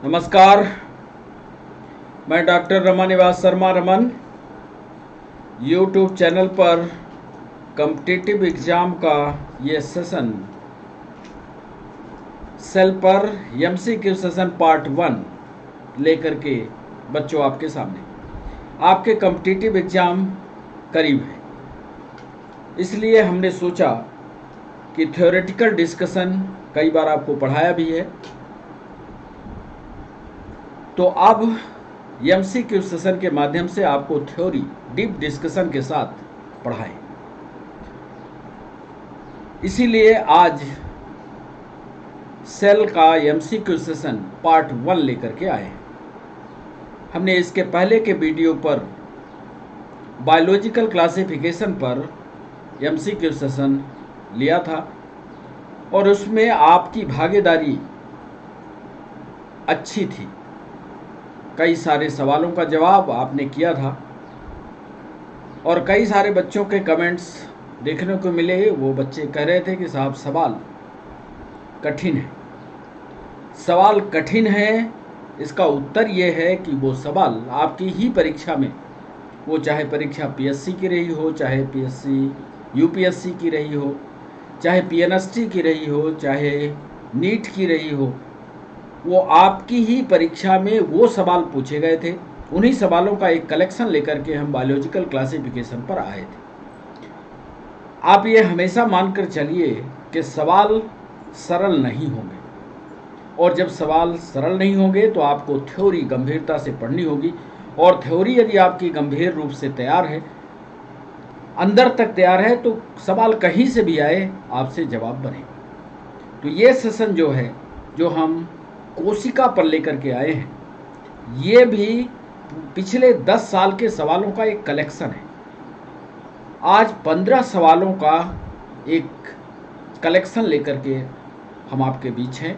नमस्कार, मैं doctor Ramanivas Sharma Raman YouTube channel पर कॉम्पिटिटिव एग्ज़ाम का ये सेशन सेल पर एमसीक्यू सेशन पार्ट 1 लेकर के बच्चों आपके सामने। आपके कॉम्पिटिटिव एग्ज़ाम करीब है, इसलिए हमने सोचा कि थ्योरेटिकल डिस्कशन कई बार आपको पढ़ाया भी है, तो अब एमसीक्यू सेशन के माध्यम से आपको थ्योरी डीप डिस्कशन के साथ पढ़ाएं। इसीलिए आज सेल का एमसीक्यू सेशन पार्ट 1 लेकर के आए हैं। हमने इसके पहले के वीडियो पर बायोलॉजिकल क्लासिफिकेशन पर एमसीक्यू सेशन लिया था और उसमें आपकी भागीदारी अच्छी थी। कई सारे सवालों का जवाब आपने किया था और कई सारे बच्चों के कमेंट्स देखने को मिले। वो बच्चे कह रहे थे कि साहब सवाल कठिन है। सवाल कठिन है, इसका उत्तर ये है कि वो सवाल आपकी ही परीक्षा में, वो चाहे परीक्षा पीएससी की रही हो, चाहे पीएससी यूपीएससी की रही हो, चाहे पीएनएसटी की रही हो, चाहे नीट की रही हो, वो आपकी ही परीक्षा में वो सवाल पूछे गए थे। उन्हीं सवालों का एक कलेक्शन लेकर के हम बायोलॉजिकल क्लासिफिकेशन पर आए थे। आप ये हमेशा मानकर चलिए कि सवाल सरल नहीं होंगे, और जब सवाल सरल नहीं होंगे तो आपको थ्योरी गंभीरता से पढ़नी होगी। और थ्योरी यदि आपकी गंभीर रूप से तैयार है, अंदर तक तैयार है, तो सवाल कहीं से भी आए आपसे जवाब बनेगा। तो ये सेशन जो है, जो हम कोशिका पर लेकर के आए हैं, ये भी पिछले 10 साल के सवालों का एक कलेक्शन है। आज 15 सवालों का एक कलेक्शन लेकर के हम आपके बीच हैं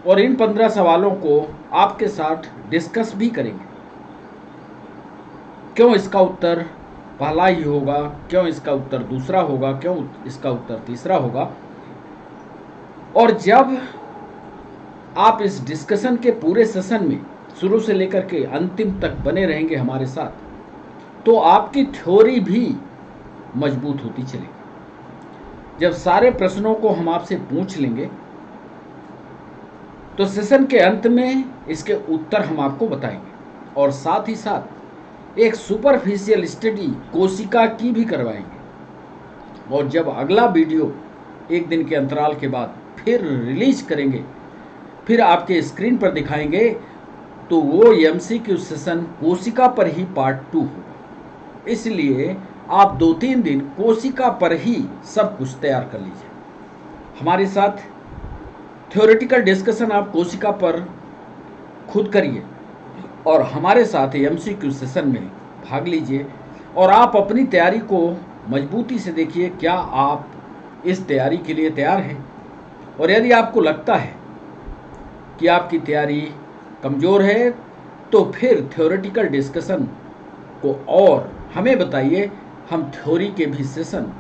और इन 15 सवालों को आपके साथ डिस्कस भी करेंगे। क्यों इसका उत्तर पहला ही होगा, क्यों इसका उत्तर दूसरा होगा, क्यों इसका उत्तर तीसरा होगा। और जब आप इस डिस्कशन के पूरे सेशन में शुरू से लेकर के अंतिम तक बने रहेंगे हमारे साथ, तो आपकी थ्योरी भी मजबूत होती चलेगी। जब सारे प्रश्नों को हम आपसे पूछ लेंगे तो सेशन के अंत में इसके उत्तर हम आपको बताएंगे और साथ ही साथ एक सुपरफिशियल स्टडी कोशिका की भी करवाएंगे। और जब अगला वीडियो एक दिन के अंतराल के बाद फिर रिलीज करेंगे, फिर आपके स्क्रीन पर दिखाएंगे, तो वो एमसीक्यू सेशन कोशिका पर ही पार्ट 2 होगा। इसलिए आप 2-3 दिन कोशिका पर ही सब कुछ तैयार कर लीजिए। हमारे साथ थ्योरेटिकल डिस्कशन आप कोशिका पर खुद करिए और हमारे साथ एमसीक्यू सेशन में भाग लीजिए और आप अपनी तैयारी को मजबूती से देखिए। क्या आप इस तैयारी के लिए तैयार हैं? और यदि आपको लगता है कि आपकी तैयारी कमज़ोर है, तो फिर थ्योरेटिकल डिस्कशन को और हमें बताइए, हम थ्योरी के भी सेशन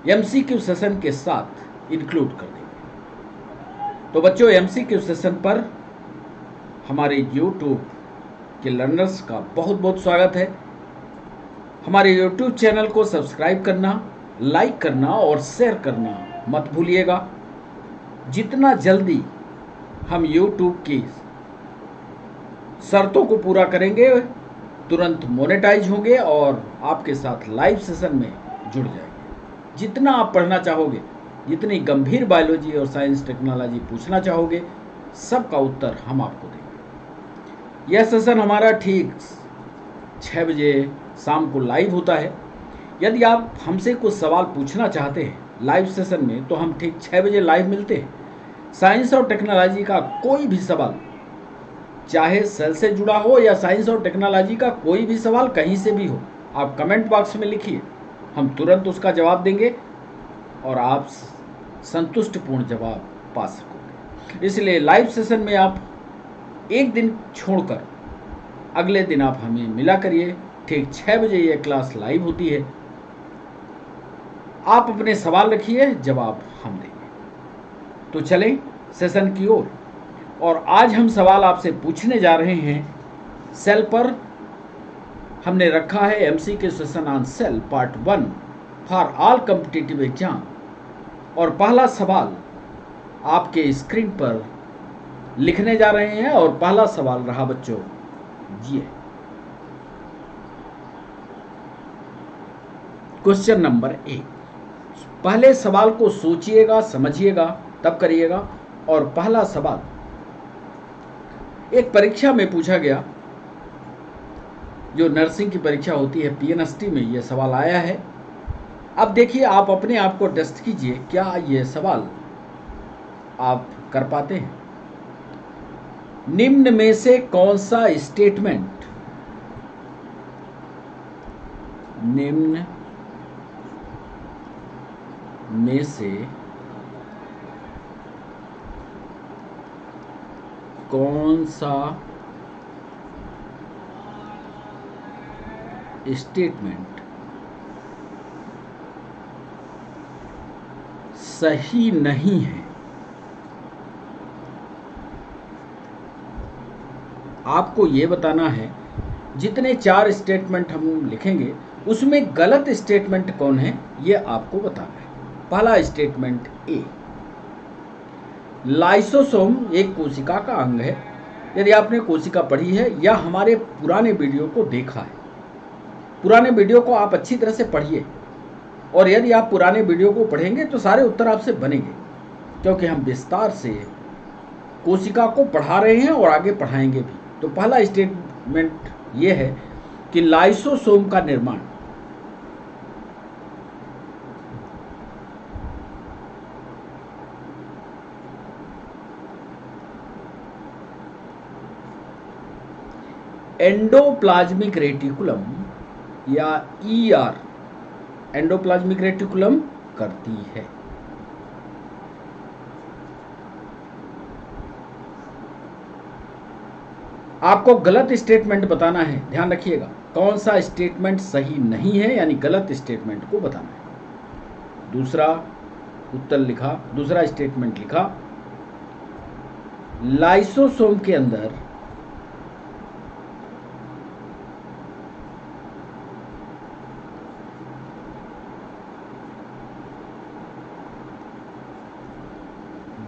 एमसीक्यू सेशन के साथ इंक्लूड कर देंगे। तो बच्चों, एमसीक्यू सेशन पर हमारे यूट्यूब के लर्नर्स का बहुत बहुत स्वागत है। हमारे यूट्यूब चैनल को सब्सक्राइब करना, लाइक करना और शेयर करना मत भूलिएगा। जितना जल्दी हम YouTube की शर्तों को पूरा करेंगे, तुरंत मोनेटाइज होंगे और आपके साथ लाइव सेशन में जुड़ जाएंगे। जितना आप पढ़ना चाहोगे, जितनी गंभीर बायोलॉजी और साइंस टेक्नोलॉजी पूछना चाहोगे, सबका उत्तर हम आपको देंगे। यह सेशन हमारा ठीक 6 बजे शाम को लाइव होता है। यदि आप हमसे कुछ सवाल पूछना चाहते हैं लाइव सेशन में, तो हम ठीक 6 बजे लाइव मिलते हैं। साइंस और टेक्नोलॉजी का कोई भी सवाल, चाहे सेल से जुड़ा हो या साइंस और टेक्नोलॉजी का कोई भी सवाल कहीं से भी हो, आप कमेंट बॉक्स में लिखिए, हम तुरंत उसका जवाब देंगे और आप संतुष्टिपूर्ण जवाब पा सकोगे। इसलिए लाइव सेशन में आप एक दिन छोड़कर अगले दिन आप हमें मिला करिए। ठीक 6 बजे ये क्लास लाइव होती है। आप अपने सवाल रखिए, जवाब हम देंगे। तो चलें सेशन की ओर। और आज हम सवाल आपसे पूछने जा रहे हैं सेल पर। हमने रखा है MCQ session on sale part 1 for all competitive exam. और पहला सवाल आपके स्क्रीन पर लिखने जा रहे हैं और पहला सवाल रहा बच्चों ये क्वेश्चन नंबर 1। पहले सवाल को सोचिएगा, समझिएगा, तब करिएगा। और पहला सवाल एक परीक्षा में पूछा गया, जो नर्सिंग की परीक्षा होती है पीएनएसटी में यह सवाल आया है। अब देखिए, आप अपने आप को टेस्ट कीजिए, क्या यह सवाल आप कर पाते हैं। निम्न में से कौन सा स्टेटमेंट, निम्न में से कौन सा स्टेटमेंट सही नहीं है। आपको यह बताना है, जितने 4 स्टेटमेंट हम लिखेंगे उसमें गलत स्टेटमेंट कौन है यह आपको बताना है। पहला स्टेटमेंट ए, लाइसोसोम एक कोशिका का अंग है। यदि आपने कोशिका पढ़ी है या हमारे पुराने वीडियो को देखा है, पुराने वीडियो को आप अच्छी तरह से पढ़िए। और यदि आप पुराने वीडियो को पढ़ेंगे तो सारे उत्तर आपसे बनेंगे, क्योंकि हम विस्तार से कोशिका को पढ़ा रहे हैं और आगे पढ़ाएंगे भी। तो पहला स्टेटमेंट यह है कि लाइसोसोम का निर्माण एंडोप्लाज्मिक रेटिकुलम या ईआर, एंडोप्लाज्मिक रेटिकुलम करती है। आपको गलत स्टेटमेंट बताना है, ध्यान रखिएगा। कौन सा स्टेटमेंट सही नहीं है, यानी गलत स्टेटमेंट को बताना है। दूसरा उत्तर लिखा, दूसरा स्टेटमेंट लिखा, लाइसोसोम के अंदर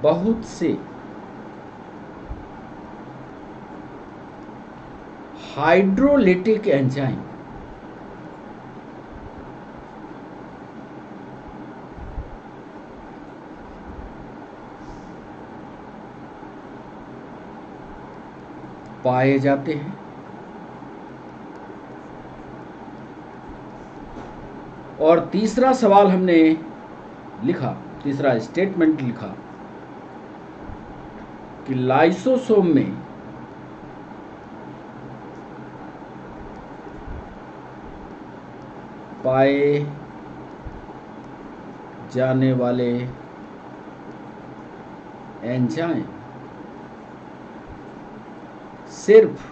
बहुत से हाइड्रोलिटिक एंजाइम पाए जाते हैं। और तीसरा सवाल हमने लिखा, तीसरा स्टेटमेंट लिखा कि लाइसोसोम में पाए जाने वाले एंजाइम सिर्फ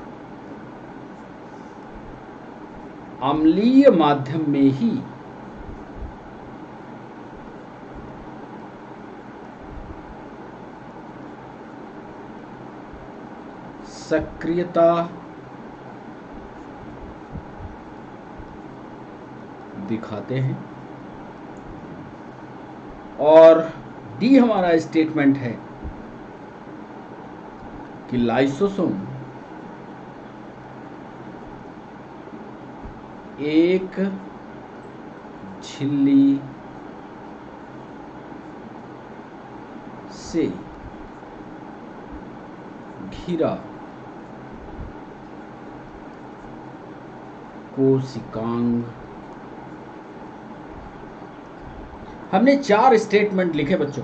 अम्लीय माध्यम में ही सक्रियता दिखाते हैं। और डी हमारा स्टेटमेंट है कि लाइसोसोम एक झिल्ली से घिरा कोशिकांग। हमने 4 स्टेटमेंट लिखे बच्चों,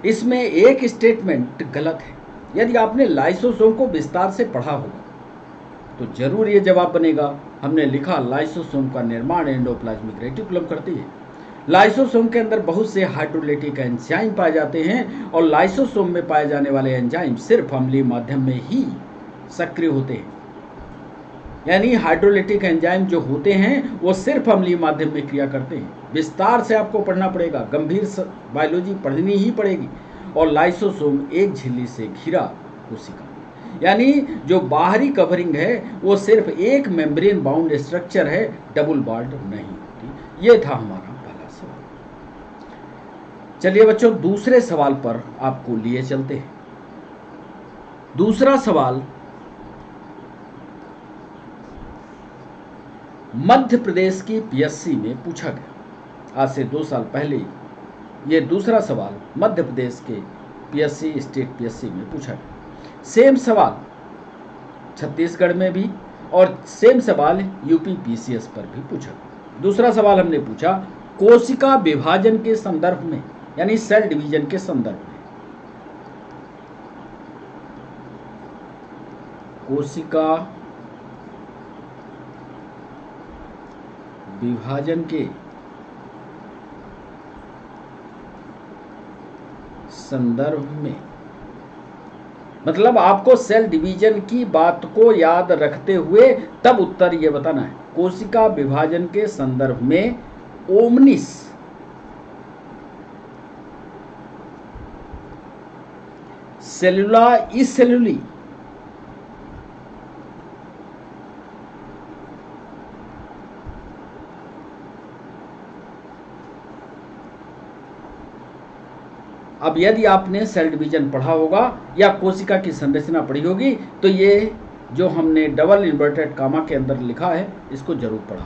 इसमें एक स्टेटमेंट गलत है। यदि आपने लाइसोसोम को विस्तार से पढ़ा होगा तो जरूर ये जवाब बनेगा। हमने लिखा लाइसोसोम का निर्माण एंडोप्लाज्मिक रेटिकुलम करती है। लाइसोसोम के अंदर बहुत से हाइड्रोलिटिक एंजाइम पाए जाते हैं और लाइसोसोम में पाए जाने वाले एंजाइम सिर्फ अम्लीय माध्यम में ही सक्रिय होते हैं। यानी हाइड्रोलिटिक एंजाइम जो होते हैं वो सिर्फ अम्लीय माध्यम में क्रिया करते हैं। विस्तार से आपको पढ़ना पड़ेगा, गंभीर बायोलॉजी पढ़नी ही पड़ेगी। और लाइसोसोम एक झिल्ली से घिरा कोशिका में। यानी जो बाहरी कवरिंग है वो सिर्फ एक मेम्ब्रेन बाउंड स्ट्रक्चर है, डबल बॉन्ड नहीं होती। ये था हमारा पहला सवाल। चलिए बच्चों, दूसरे सवाल पर आपको लिए चलते हैं। दूसरा सवाल मध्य प्रदेश की पीएससी में पूछा गया, आज से 2 साल पहले। ये दूसरा सवाल मध्य प्रदेश के पीएससी, स्टेट पीएससी में पूछा गया। सेम सवाल छत्तीसगढ़ में भी और सेम सवाल यूपी पीसीएस पर भी पूछा गया। दूसरा सवाल हमने पूछा कोशिका विभाजन के संदर्भ में, यानी सेल डिवीजन के संदर्भ में। कोशिका विभाजन के संदर्भ में, मतलब आपको सेल डिवीजन की बात को याद रखते हुए तब उत्तर ये बताना है। कोशिका विभाजन के संदर्भ में ओमनिस सेलुला इसेलुली अब यदि आपने सेल डिवीजन पढ़ा होगा या कोशिका की संरचना पढ़ी होगी तो ये जो हमने डबल इन्वर्टेड कामा के अंदर लिखा है इसको जरूर पढ़ा।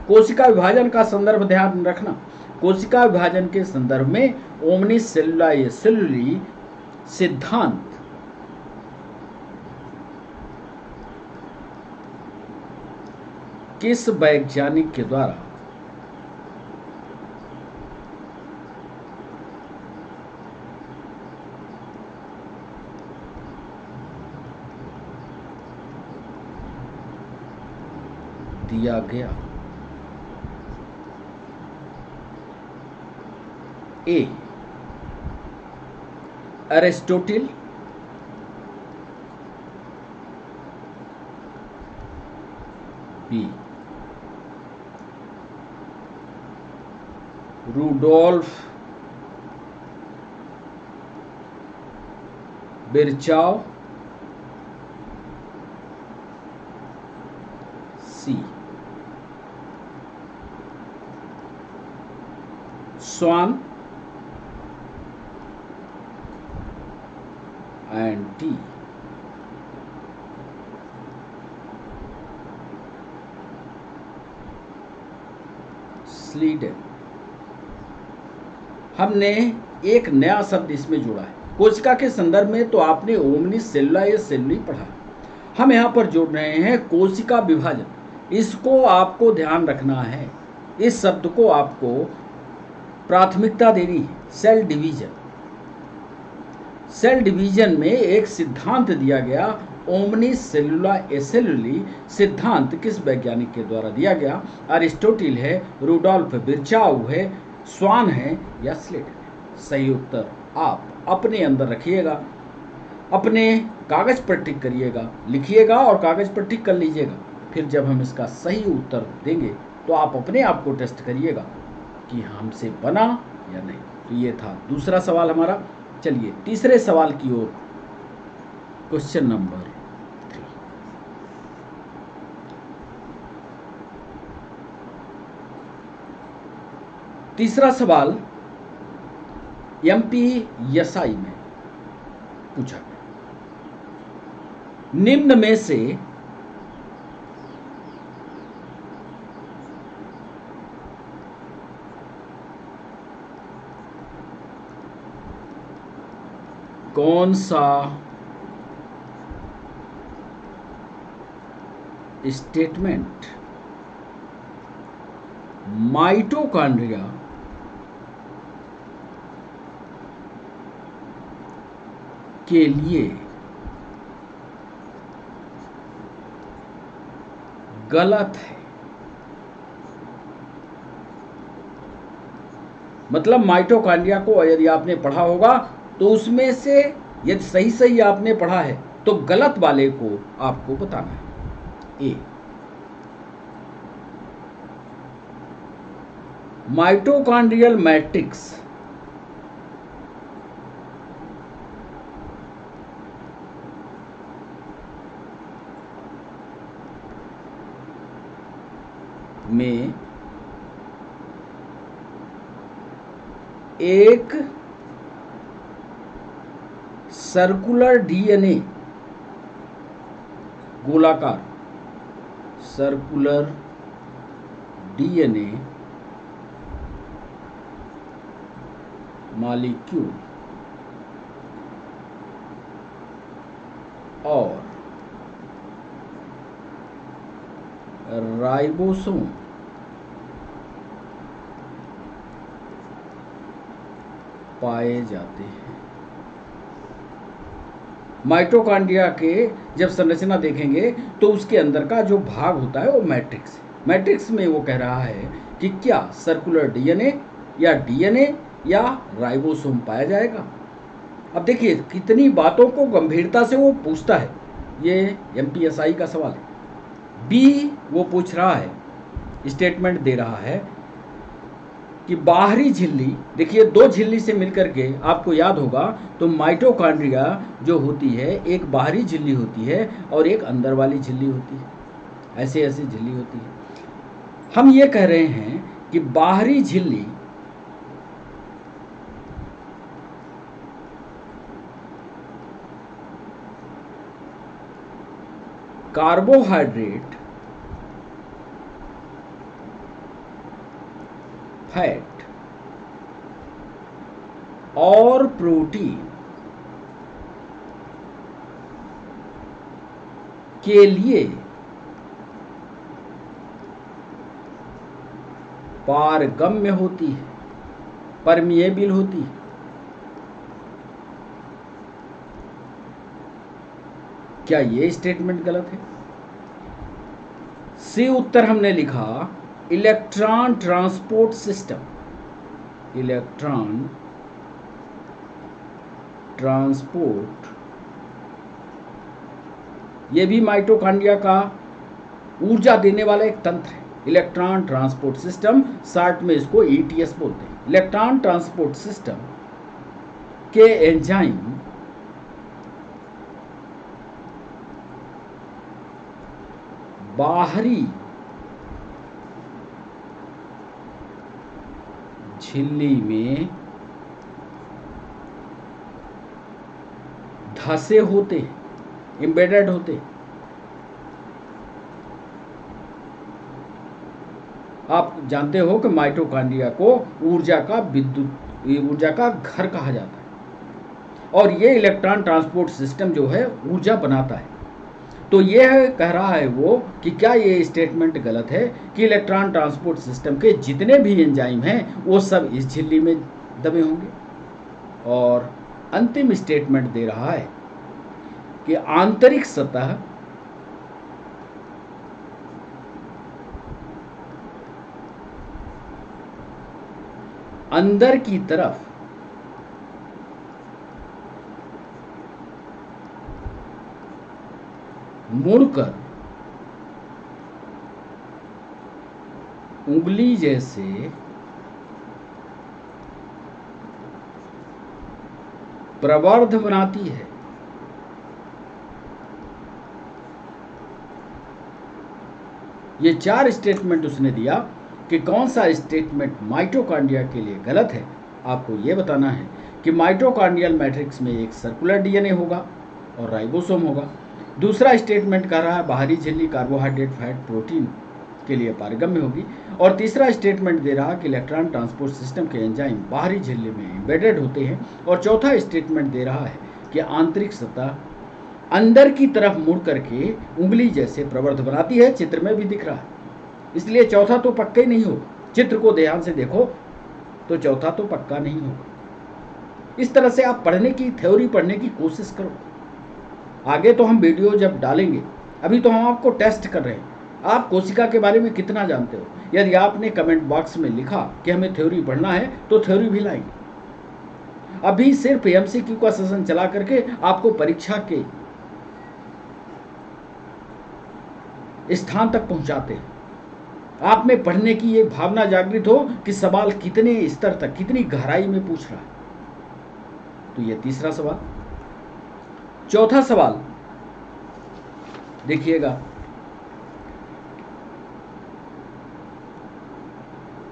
कोशिका विभाजन का संदर्भ ध्यान रखना। कोशिका विभाजन के संदर्भ में ओमनिस सेलुला सेलुली सिद्धांत किस वैज्ञानिक के द्वारा दिया गया? A Aristotle, B Rudolf Virchow, C Schwann and D Schleiden. हमने एक नया शब्द इसमें जोड़ा है। कोशिका के संदर्भ में तो आपने ओमनिस सेलुला या सेलुली पढ़ा, हम यहाँ पर जोड़ रहे हैं कोशिका विभाजन। इसको आपको ध्यान रखना है, इस शब्द को आपको प्राथमिकता देनी है। सेल डिवीजन, सेल डिवीजन में एक सिद्धांत दिया गया ओमनिस सेलुला एसेलुली सिद्धांत किस वैज्ञानिक के द्वारा दिया गया? अरिस्टोटिल है, रूडोल्फ बिरचाउ है, स्वान है या स्लेडन? सही उत्तर आप अपने अंदर रखिएगा, अपने कागज पर टिक करिएगा, लिखिएगा और कागज पर टिक कर लीजिएगा। फिर जब हम इसका सही उत्तर देंगे तो आप अपने आप को टेस्ट करिएगा कि हमसे बना या नहीं। तो ये था दूसरा सवाल हमारा। चलिए तीसरे सवाल की ओर, क्वेश्चन नंबर 3। तीसरा सवाल एमपीएसआई में पूछा गया, निम्न में से कौन सा स्टेटमेंट माइटोकॉन्ड्रिया के लिए गलत है? मतलब माइटोकॉन्ड्रिया को यदि आपने पढ़ा होगा तो उसमें से यदि सही सही आपने पढ़ा है तो गलत वाले को आपको बताना है। ए माइटोकॉन्ड्रियल मैट्रिक्स में एक सर्कुलर डीएनए, गोलाकार सर्कुलर डीएनए मॉलिक्यूल और राइबोसोम पाए जाते हैं। माइटोकॉन्ड्रिया के जब संरचना देखेंगे तो उसके अंदर का जो भाग होता है वो मैट्रिक्स है। मैट्रिक्स में वो कह रहा है कि क्या सर्कुलर डीएनए या डीएनए या राइबोसोम पाया जाएगा। अब देखिए कितनी बातों को गंभीरता से वो पूछता है, ये एमपीएसआई का सवाल है। बी वो पूछ रहा है, स्टेटमेंट दे रहा है कि बाहरी झिल्ली, देखिए दो झिल्ली से मिलकर के आपको याद होगा तो माइटोकॉन्ड्रिया जो होती है एक बाहरी झिल्ली होती है और एक अंदर वाली झिल्ली होती है, ऐसे ऐसी झिल्ली होती है। हम ये कह रहे हैं कि बाहरी झिल्ली कार्बोहाइड्रेट, फैट और प्रोटीन के लिए पारगम्य होती है, परमिएबल होती है। क्या ये स्टेटमेंट गलत है? सी उत्तर हमने लिखा electron transport system, electron transport, ये भी माइटोकॉन्ड्रिया का ऊर्जा देने वाला एक तंत्र है। इलेक्ट्रॉन ट्रांसपोर्ट सिस्टम, शॉर्ट में इसको ईटीएस बोलते हैं। इलेक्ट्रॉन ट्रांसपोर्ट सिस्टम के एंजाइम बाहरी झिल्ली में धसे होते, एम्बेडेड होते। आप जानते हो कि माइटोकॉन्ड्रिया को ऊर्जा का घर कहा जाता है और ये इलेक्ट्रॉन ट्रांसपोर्ट सिस्टम जो है ऊर्जा बनाता है। तो यह कह रहा है वो कि क्या ये स्टेटमेंट गलत है कि इलेक्ट्रॉन ट्रांसपोर्ट सिस्टम के जितने भी एंजाइम हैं वो सब इस झिल्ली में दबे होंगे। और अंतिम स्टेटमेंट दे रहा है कि आंतरिक सतह अंदर की तरफ मुड़कर उंगली जैसे प्रवर्ध बनाती है। ये चार स्टेटमेंट उसने दिया कि कौन सा स्टेटमेंट माइटोकॉन्ड्रिया के लिए गलत है। आपको यह बताना है कि माइटोकॉन्ड्रियल मैट्रिक्स में एक सर्कुलर डीएनए होगा और राइबोसोम होगा। दूसरा स्टेटमेंट कह रहा है बाहरी झिल्ली कार्बोहाइड्रेट, फैट, प्रोटीन के लिए पारगम्य होगी। और तीसरा स्टेटमेंट दे रहा कि इलेक्ट्रॉन ट्रांसपोर्ट सिस्टम के एंजाइम बाहरी झिल्ली में एम्बेडेड होते हैं। और चौथा स्टेटमेंट दे रहा है कि आंतरिक सतह अंदर की तरफ मुड़ करके उंगली जैसे प्रवर्ध बनाती है। चित्र में भी दिख रहा है, इसलिए चौथा तो पक्का ही नहीं होगा। चित्र को ध्यान से देखो तो चौथा तो पक्का नहीं होगा। इस तरह से आप पढ़ने की, थ्योरी पढ़ने की कोशिश करो। आगे तो हम वीडियो जब डालेंगे, अभी तो हम आपको टेस्ट कर रहे हैं, आप कोशिका के बारे में कितना जानते हो। यदि आपने कमेंट बॉक्स में लिखा कि हमें थ्योरी पढ़ना है तो थ्योरी भी लाएंगे। अभी सिर्फ एमसीक्यू का सेशन चला करके आपको परीक्षा के स्थान तक पहुंचाते हैं। आप में पढ़ने की एक भावना जागृत हो कि सवाल कितने स्तर तक, कितनी गहराई में पूछ रहा है। तो यह तीसरा सवाल। चौथा सवाल देखिएगा,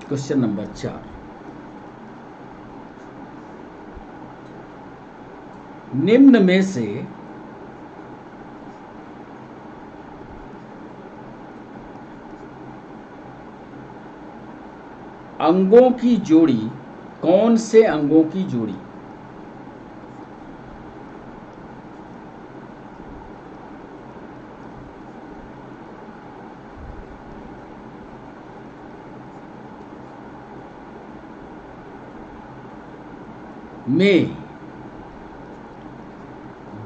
क्वेश्चन नंबर 4, निम्न में से अंगों की जोड़ी कौन से अंगों की जोड़ी में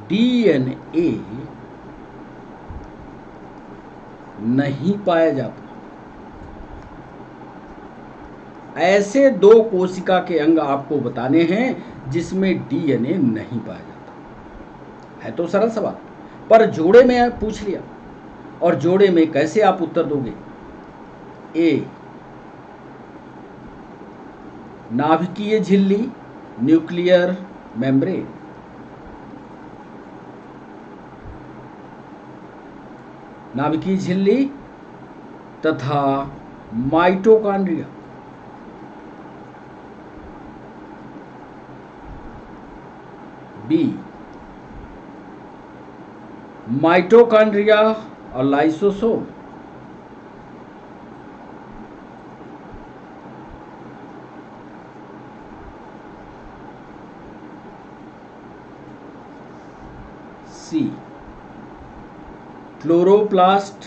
डीएनए नहीं पाया जाता? ऐसे दो कोशिका के अंग आपको बताने हैं जिसमें डीएनए नहीं पाया जाता। है तो सरल सवाल, पर जोड़े में पूछ लिया, और जोड़े में कैसे आप उत्तर दोगे? ए, नाभिकीय झिल्ली, न्यूक्लियर मेम्ब्रेन। नाभिकीय झिल्ली तथा माइटोकॉन्ड्रिया। बी, माइटोकॉन्ड्रिया और lysosome. C, chloroplast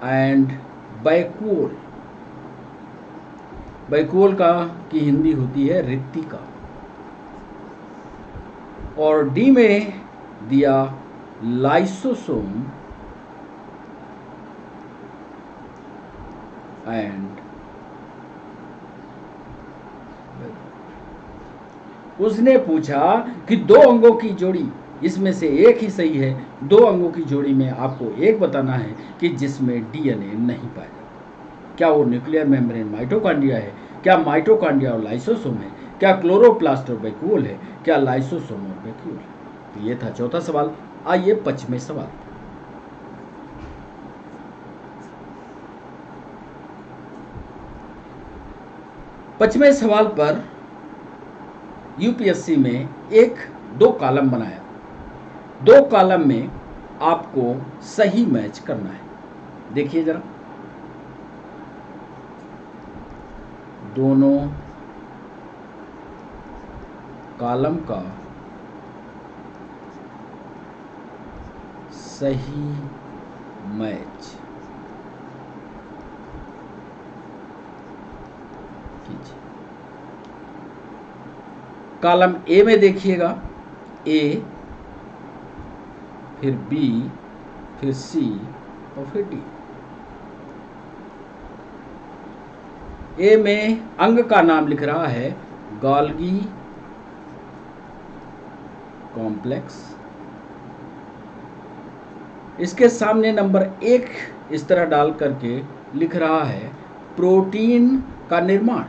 and vacuole. Vacuole का की हिंदी होती है रिक्तिका। और डी में दिया लाइसोसोम एंड उसने पूछा कि दो अंगों की जोड़ी, इसमें से एक ही सही है। दो अंगों की जोड़ी में आपको एक बताना है कि जिसमें डीएनए नहीं पाया जाता। क्या वो न्यूक्लियर मेम्ब्रेन माइटोकॉन्ड्रिया है? क्या माइटोकॉन्ड्रिया और लाइसोसोम है? क्या क्लोरोप्लास्ट और वैक्यूल है? क्या लाइसोसोम और वैक्यूल है? तो ये था चौथा सवाल। आइए पांचवें सवाल। पांचवें सवाल पर यूपीएससी में दो कॉलम बनाया। दो कॉलम में आपको सही मैच करना है। देखिए जरा, दोनों कॉलम का सही मैच कीजिए। कॉलम ए में देखिएगा, ए, फिर बी, फिर सी और फिर डी। ए में अंग का नाम लिख रहा है गोल्गी कॉम्प्लेक्स। इसके सामने नंबर 1 इस तरह डाल करके लिख रहा है प्रोटीन का निर्माण,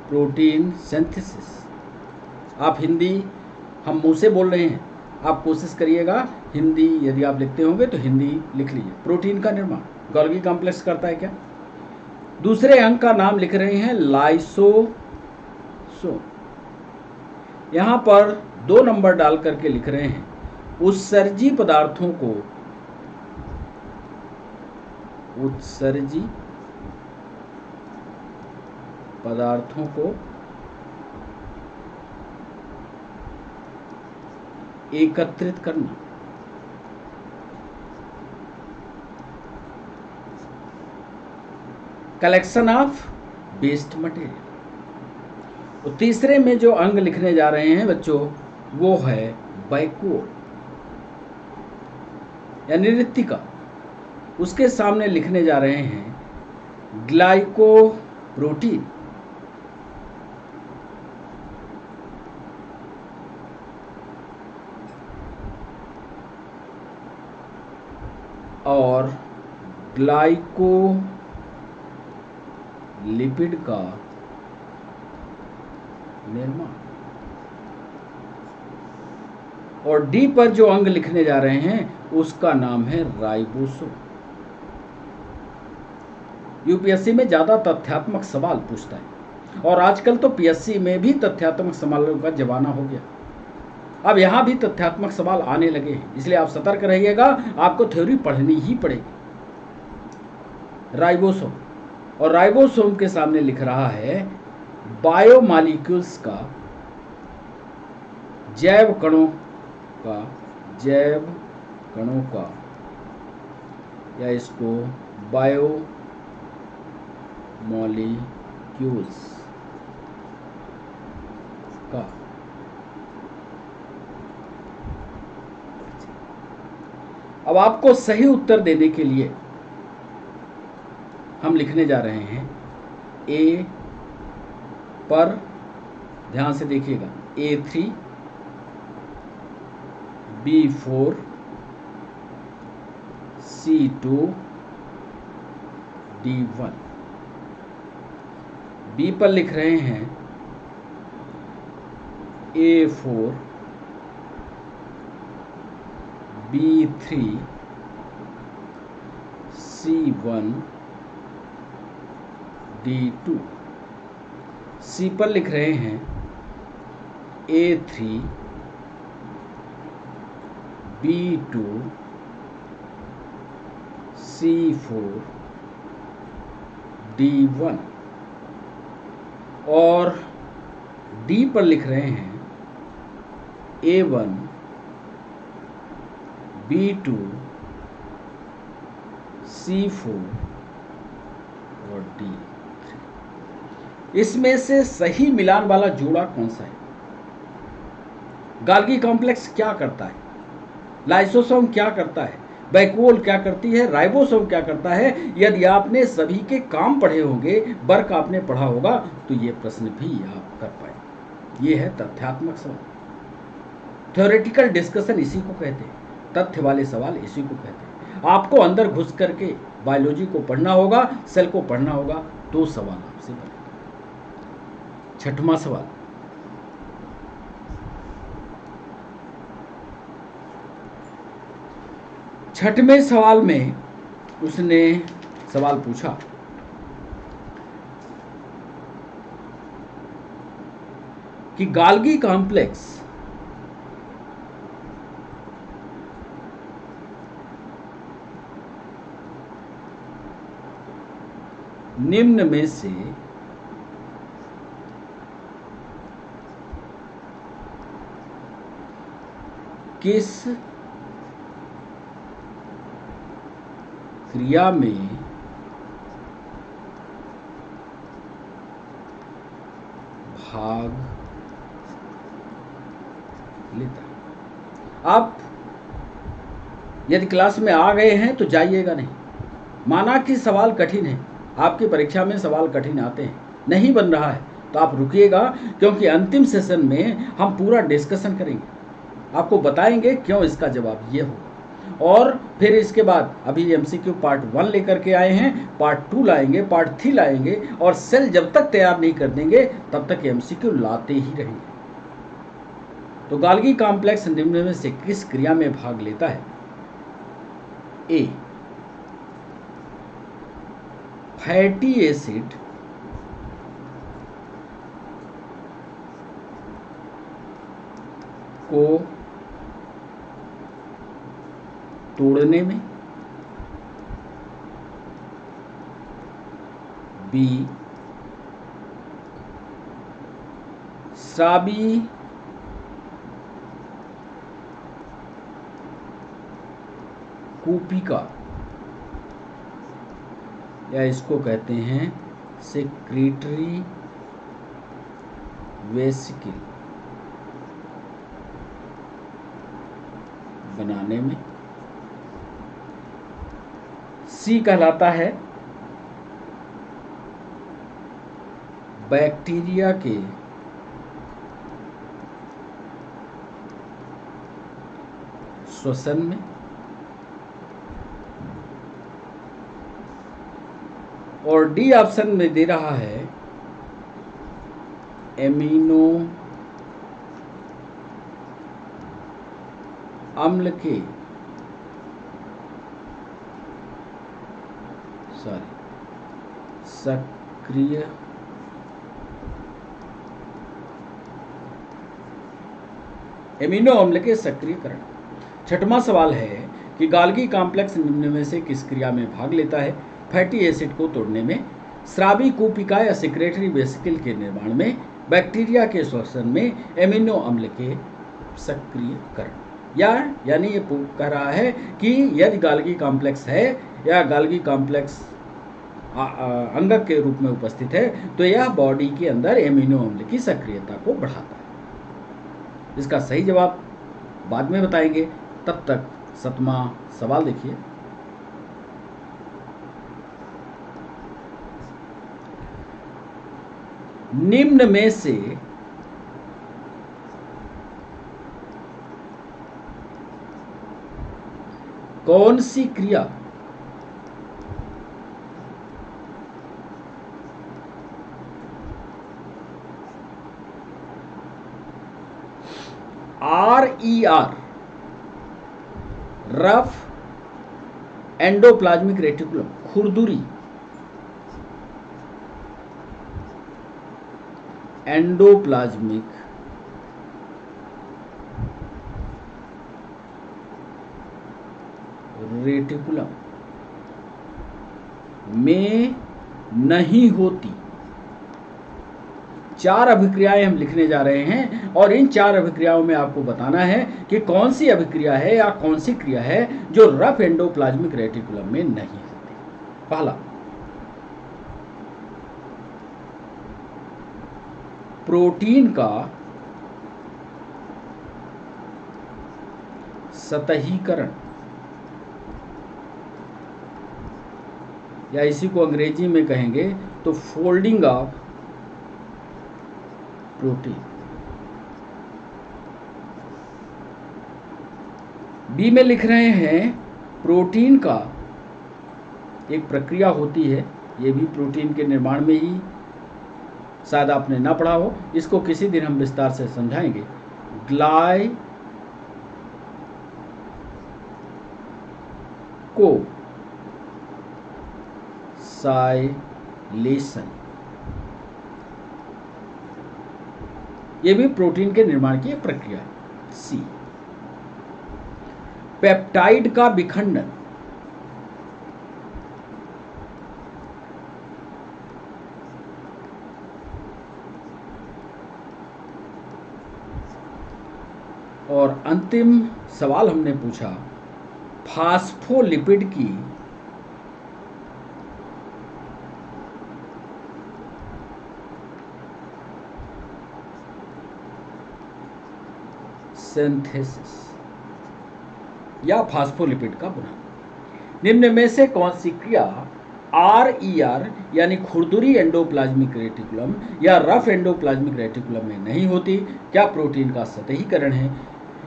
प्रोटीन सिंथेसिस। आप हिंदी, हम मुंह से बोल रहे हैं, आप कोशिश करिएगा हिंदी यदि आप लिखते होंगे तो हिंदी लिख लीजिए। प्रोटीन का निर्माण गोल्गी कॉम्प्लेक्स करता है क्या? दूसरे अंग का नाम लिख रहे हैं लाइसोसोम। यहां पर 2 नंबर डाल करके लिख रहे हैं उत्सर्जी पदार्थों को एकत्रित करना। Collection of waste material. और तीसरे में जो अंग लिखने जा रहे हैं बच्चों, वो है वैक्यूल यानी रिक्तिका। उसके सामने लिखने जा रहे हैं ग्लाइकोप्रोटीन। और ग्लाइकोलिपिड का निर्माण। और डी पर जो अंग लिखने जा रहे हैं उसका नाम है राइबोसोम। यूपीएससी में ज़्यादा तथ्यात्मक सवाल पूछता है और आजकल तो पीएससी में भी तथ्यात्मक सवालों का जमाना हो गया। अब यहाँ भी तथ्यात्मक सवाल आने लगे हैं, इसलिए आप सतर्क रहिएगा, आपको थ्योरी पढ़नी ही पड़ेगी। राइबोसोम, और राइबोसोम के सामने लिख रहा है बायोमॉलिक्यूल्स का, जैव कणों का, या इसको बायोमॉलिक्यूल्स का। अब आपको सही उत्तर देने के लिए हम लिखने जा रहे हैं ए पर, ध्यान से देखिएगा, A3 B4 C2 D1। B पर लिख रहे हैं A4 B3 C1 D2। सी पर लिख रहे हैं A3 B2 C4 D1। और डी पर लिख रहे हैं A1 B2 C4 और D3। इसमें से सही मिलान वाला जोड़ा कौन सा है? गाल्गी कॉम्प्लेक्स क्या करता है, लाइसोसोम क्या करता है, बैकवॉल क्या करती है, राइबोसोम क्या करता है? यदि आपने सभी के काम पढ़े होंगे, वर्क आपने पढ़ा होगा, तो ये प्रश्न भी आप कर पाएंगे। ये है तथ्यात्मक सवाल। थ्योरेटिकल डिस्कशन इसी को कहते हैं, तथ्य वाले सवाल इसी को कहते हैं। आपको अंदर घुस करके बायोलॉजी को पढ़ना होगा, सेल को पढ़ना होगा, तो सवाल आपसे बनेगा। छठवां सवाल, छठवें सवाल में उसने सवाल पूछा कि गाल्गी कॉम्प्लेक्स निम्न में से किस क्रिया में भाग लेता है? आप यदि क्लास में आ गए हैं तो जाइएगा नहीं। माना कि सवाल कठिन है, आपकी परीक्षा में सवाल कठिन आते हैं, नहीं बन रहा है, तो आप रुकिएगा, क्योंकि अंतिम सेशन में हम पूरा डिस्कशन करेंगे, आपको बताएंगे क्यों इसका जवाब ये होगा। और फिर इसके बाद अभी एमसीक्यू पार्ट 1 लेकर के आए हैं, पार्ट 2 लाएंगे, पार्ट 3 लाएंगे, और सेल जब तक तैयार नहीं कर देंगे तब तक एमसीक्यू लाते ही रहेंगे। तो गाल्गी कॉम्प्लेक्स निम्न में से किस क्रिया में भाग लेता है? ए, फैटी एसिड को तोड़ने में, बी, स्रावी कूपिका, या इसको कहते हैं सेक्रेटरी वेसिकल बनाने में। सी कहलाता है बैक्टीरिया के श्वसन में। और डी ऑप्शन में दे रहा है एमिनो अम्ल के सक्रिय एमिनो अम्ल के सक्रियकरण। छठवां सवाल है कि गाल्गी कॉम्प्लेक्स निम्न में से किस क्रिया में भाग लेता है? फैटी एसिड को तोड़ने में, स्रावी कूपिका या सेक्रेटरी वेसिकल के निर्माण में, बैक्टीरिया के श्वसन में, एमिनो अम्ल के सक्रियकरण। यानी ये कह रहा है कि यदि गाल्गी कॉम्प्लेक्स है या गाल्गी कॉम्प्लेक्स अंगक के रूप में उपस्थित है तो यह बॉडी के अंदर एमिनो अम्ल की सक्रियता को बढ़ाता है। इसका सही जवाब बाद में बताएंगे, तब तक 7वां सवाल देखिए। निम्न में से कौन सी क्रिया RER रफ एंडोप्लाज्मिक रेटिकुलम खुरदुरी एंडोप्लाज्मिक रेटिकुलम में नहीं होती? 4 अभिक्रियाएं हम लिखने जा रहे हैं और इन 4 अभिक्रियाओं में आपको बताना है कि कौन सी अभिक्रिया है या कौन सी क्रिया है जो रफ एंडोप्लाज्मिक रेटिकुलम में नहीं होती। पहला, प्रोटीन का सतहीकरण, या इसी को अंग्रेजी में कहेंगे तो फोल्डिंग ऑफ प्रोटीन। बी में लिख रहे हैं प्रोटीन का एक प्रक्रिया होती है, ये भी प्रोटीन के निर्माण में ही, शायद आपने ना पढ़ा हो, इसको किसी दिन हम विस्तार से समझाएंगे। ग्लाइकोसाइलेशन, ये भी प्रोटीन के निर्माण की एक प्रक्रिया है। सी, पेप्टाइड का विखंडन, और अंतिम सवाल हमने पूछा फास्फोलिपिड की सिंथेसिस या फास्फोलिपिड का बनाना। निम्न में से कौन सी क्रिया RER यानी खुरदुरी एंडोप्लाज्मिक रेटिकुलम या रफ एंडोप्लाज्मिक रेटिकुलम में नहीं होती? क्या प्रोटीन का सतहीकरण है,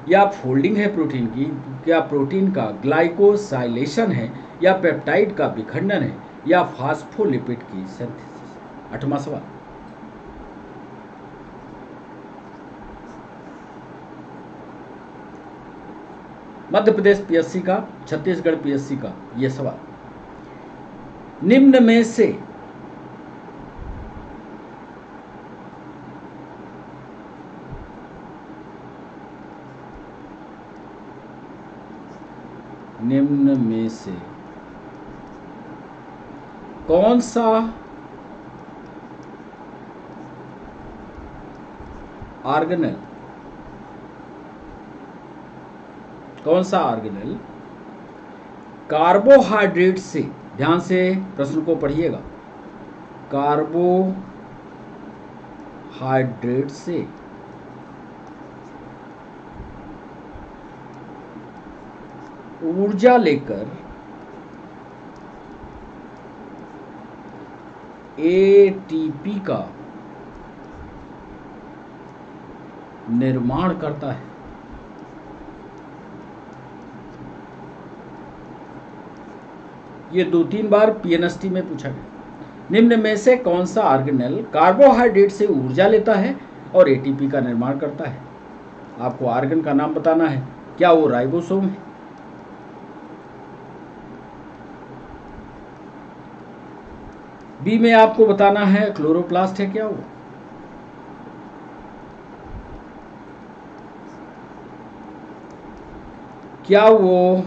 या फोल्डिंग है प्रोटीन की, क्या प्रोटीन का ग्लाइकोसाइलेशन है, या पेप्टाइड का विखंडन है, या फास्फोलिपिड की सिंथेसिस? 8वां सवाल, मध्य प्रदेश PSC का, छत्तीसगढ़ PSC का यह सवाल। निम्न में से कौन सा ऑर्गेनेल कार्बोहाइड्रेट से, ध्यान से प्रश्न को पढ़िएगा, कार्बोहाइड्रेट से ऊर्जा लेकर ATP का निर्माण करता है? ये 2-3 बार PNST में पूछा गया। निम्न में से कौन सा ऑर्गेनेल कार्बोहाइड्रेट से ऊर्जा लेता है और ATP का निर्माण करता है? आपको ऑर्गन का नाम बताना है क्या वो राइबोसोम है? बी में आपको बताना है क्लोरोप्लास्ट है क्या वो? क्या वो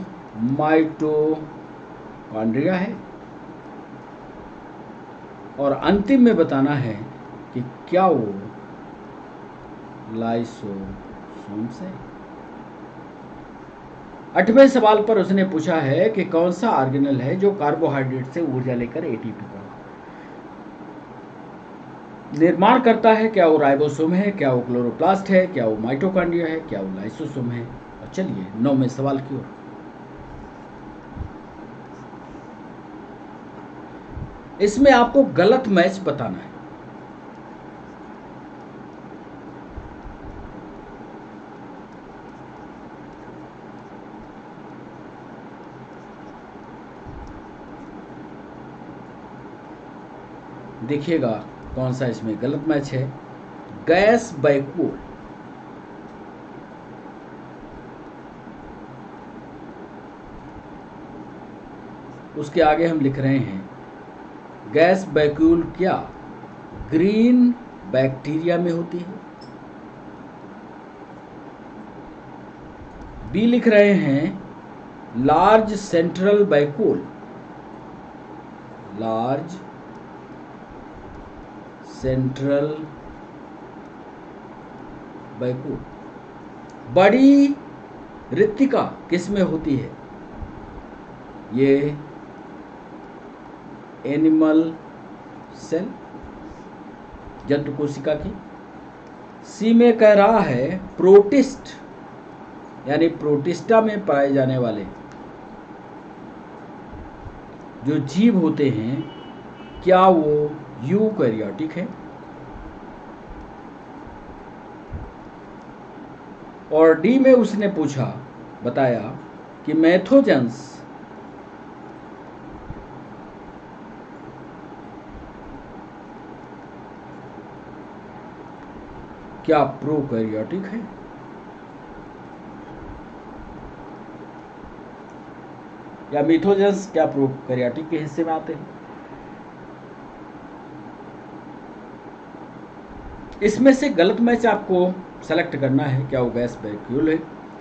माइटोकॉन्ड्रिया है? और अंतिम में बताना है कि क्या वो लाइसोसोम्स है। 8वें सवाल पर उसने पूछा है कि कौन सा ऑर्गेनल है जो कार्बोहाइड्रेट से ऊर्जा लेकर एटीपी का निर्माण करता है। क्या वो राइबोसोम है, क्या वो क्लोरोप्लास्ट है, क्या वो माइटोकॉन्ड्रिया है, क्या वो लाइसोसोम है। और चलिए 9वें सवाल की ओर। इसमें आपको गलत मैच बताना है। देखिएगा कौन सा इसमें गलत मैच है। गैस बैकूल, उसके आगे हम लिख रहे हैं गैस बैक्यूल क्या ग्रीन बैक्टीरिया में होती है। बी लिख रहे हैं large central vacuole, large central vacuole बड़ी रिक्तिका किस में होती है? ये एनिमल सेल, जंतु कोशिका की। सी में कह रहा है प्रोटिस्ट यानी प्रोटिस्टा में पाए जाने वाले जो जीव होते हैं क्या वो यूकैरियोटिक है? और डी में उसने पूछा, बताया कि मैथोजेंस क्या प्रोकैरियोटिक है? या मिथोजेंस क्या प्रोकैरियोटिक के हिस्से में आते हैं? इसमें से गलत मैच आपको सेलेक्ट करना है। क्या वो गैस बैक्यूल है,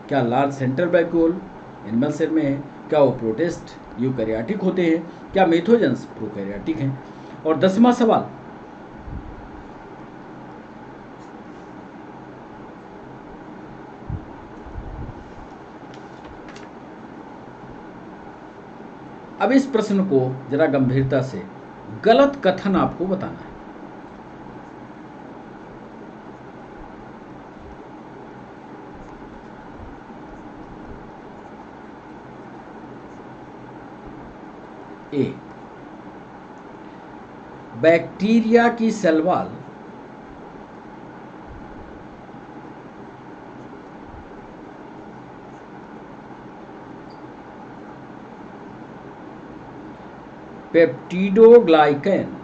क्या large central vacuole animal cell में है, क्या वो प्रोटिस्ट यूकैरियोटिक होते हैं, क्या मिथोजेंस प्रोकैरियोटिक हैं। और 10वां सवाल, अब इस प्रश्न को जरा गंभीरता से, गलत कथन आपको बताना है। ए, बैक्टीरिया की सेल वॉल पेप्टिडोग्लाइकन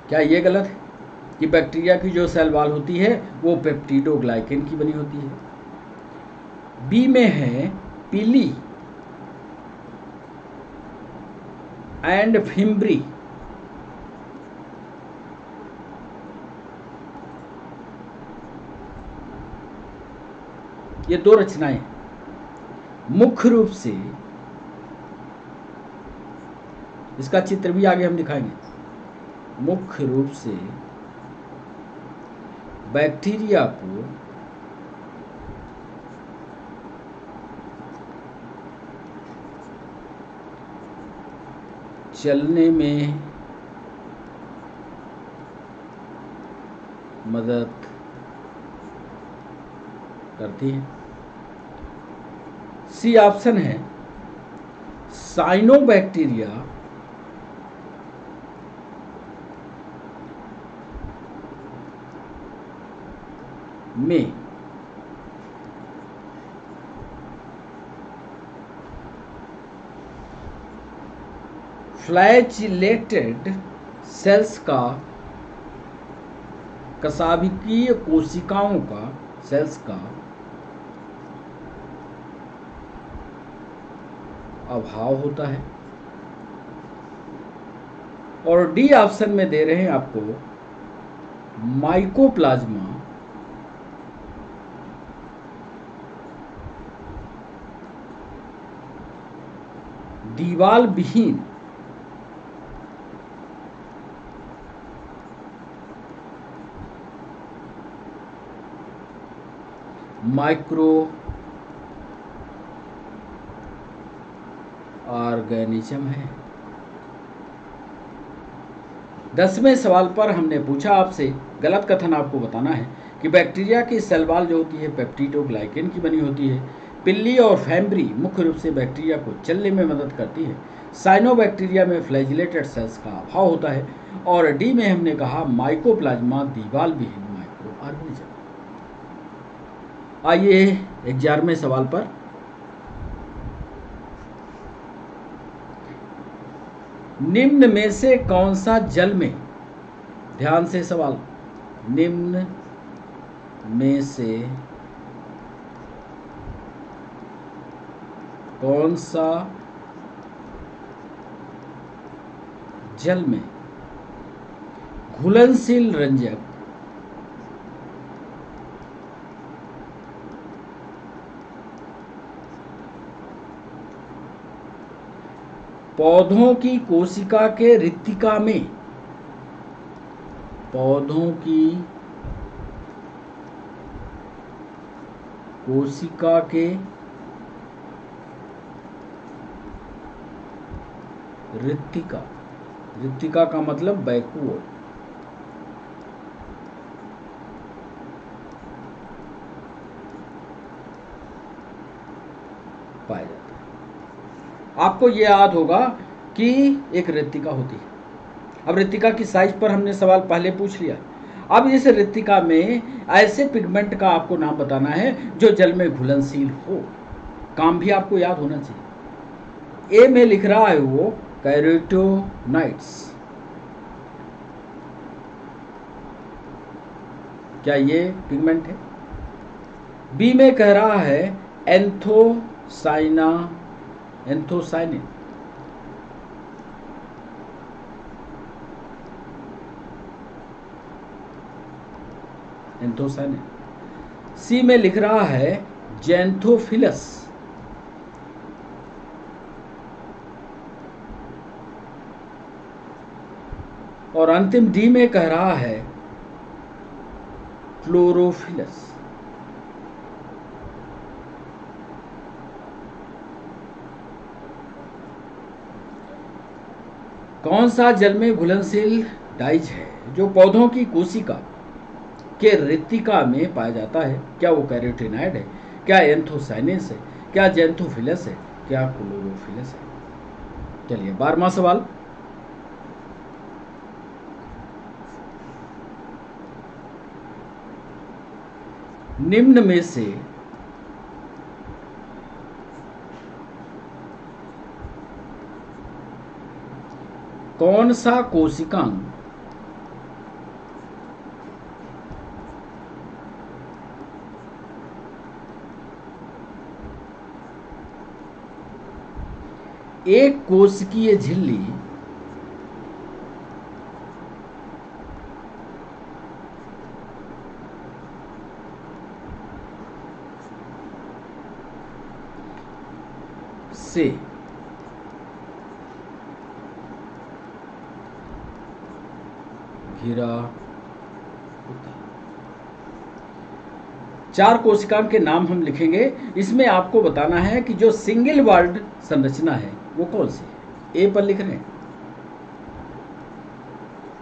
क्या ये गलत है कि बैक्टीरिया की जो सेल वॉल होती है वो पेप्टिडोग्लाइकन की बनी होती है? बी में है पीली एंड फिम्ब्री, ये दो रचनाएं मुख्य रूप से, इसका चित्र भी आगे हम दिखाएंगे, मुख्य रूप से बैक्टीरिया को चलने में मदद करती है। सी ऑप्शन है साइनोबैक्टीरिया में फ्लैजिलेटेड सेल्स का, कशाभिकीय कोशिकाओं का, सेल्स का अभाव होता है। और डी ऑप्शन में दे रहे हैं आपको माइकोप्लाज्मा दीवाल विहीन माइक्रो ऑर्गेनिज्म है। 10वें सवाल पर हमने पूछा आपसे, गलत कथन आपको बताना है कि बैक्टीरिया की सेल वॉल जो होती है पेप्टिडोग्लाइकेन की बनी होती है। पिल्ली और फैम्ब्री मुख्य रूप से बैक्टीरिया को चलने में मदद करती है। साइनोबैक्टीरिया में फ्लैजिलेटेड सेल्स का अभाव होता है। और डी में हमने कहा माइकोप्लाज्मा दीवाल विहीन माइक्रो ऑर्गेनिज्म। आइए 11वें सवाल पर। निम्न में से कौन सा जल में, ध्यान से सवाल, निम्न में से कौन सा जल में घुलनशील रंजक पौधों की कोशिका के रिक्तिका में, पौधों की कोशिका के रिक्तिका, रिक्तिका का मतलब बैकवर्ड, पाया जाता है। आपको यह याद होगा कि एक रिक्तिका होती है। अब रिक्तिका की साइज पर हमने सवाल पहले पूछ लिया। अब इस रिक्तिका में ऐसे पिगमेंट का आपको नाम बताना है जो जल में घुलनशील हो। काम भी आपको याद होना चाहिए। ए में लिख रहा है वो कैरोटीनॉइड्स, क्या ये पिगमेंट है? बी में कह रहा है एंथोसाइनिन, एंथोसाइनिन। सी में लिख रहा है जेंथोफिलस, और अंतिम डी में कह रहा है क्लोरोफिलस। कौन सा जल में घुलनशील डाइज है जो पौधों की कोशिका के रिक्तिका में पाया जाता है? क्या वो कैरोटीनॉइड है, क्या एंथोसाइनिस है, क्या जेंथोफिलस है, क्या क्लोरोफिलस है? चलिए 12वां सवाल। निम्न में से कौन सा कोशिकांग एक कोशिकीय झिल्ली से घिरा होता है? 4 कोशिकाओं के नाम हम लिखेंगे। इसमें आपको बताना है कि जो सिंगल वॉल्ड संरचना है वो कौन सी है। ए पर लिख रहे हैं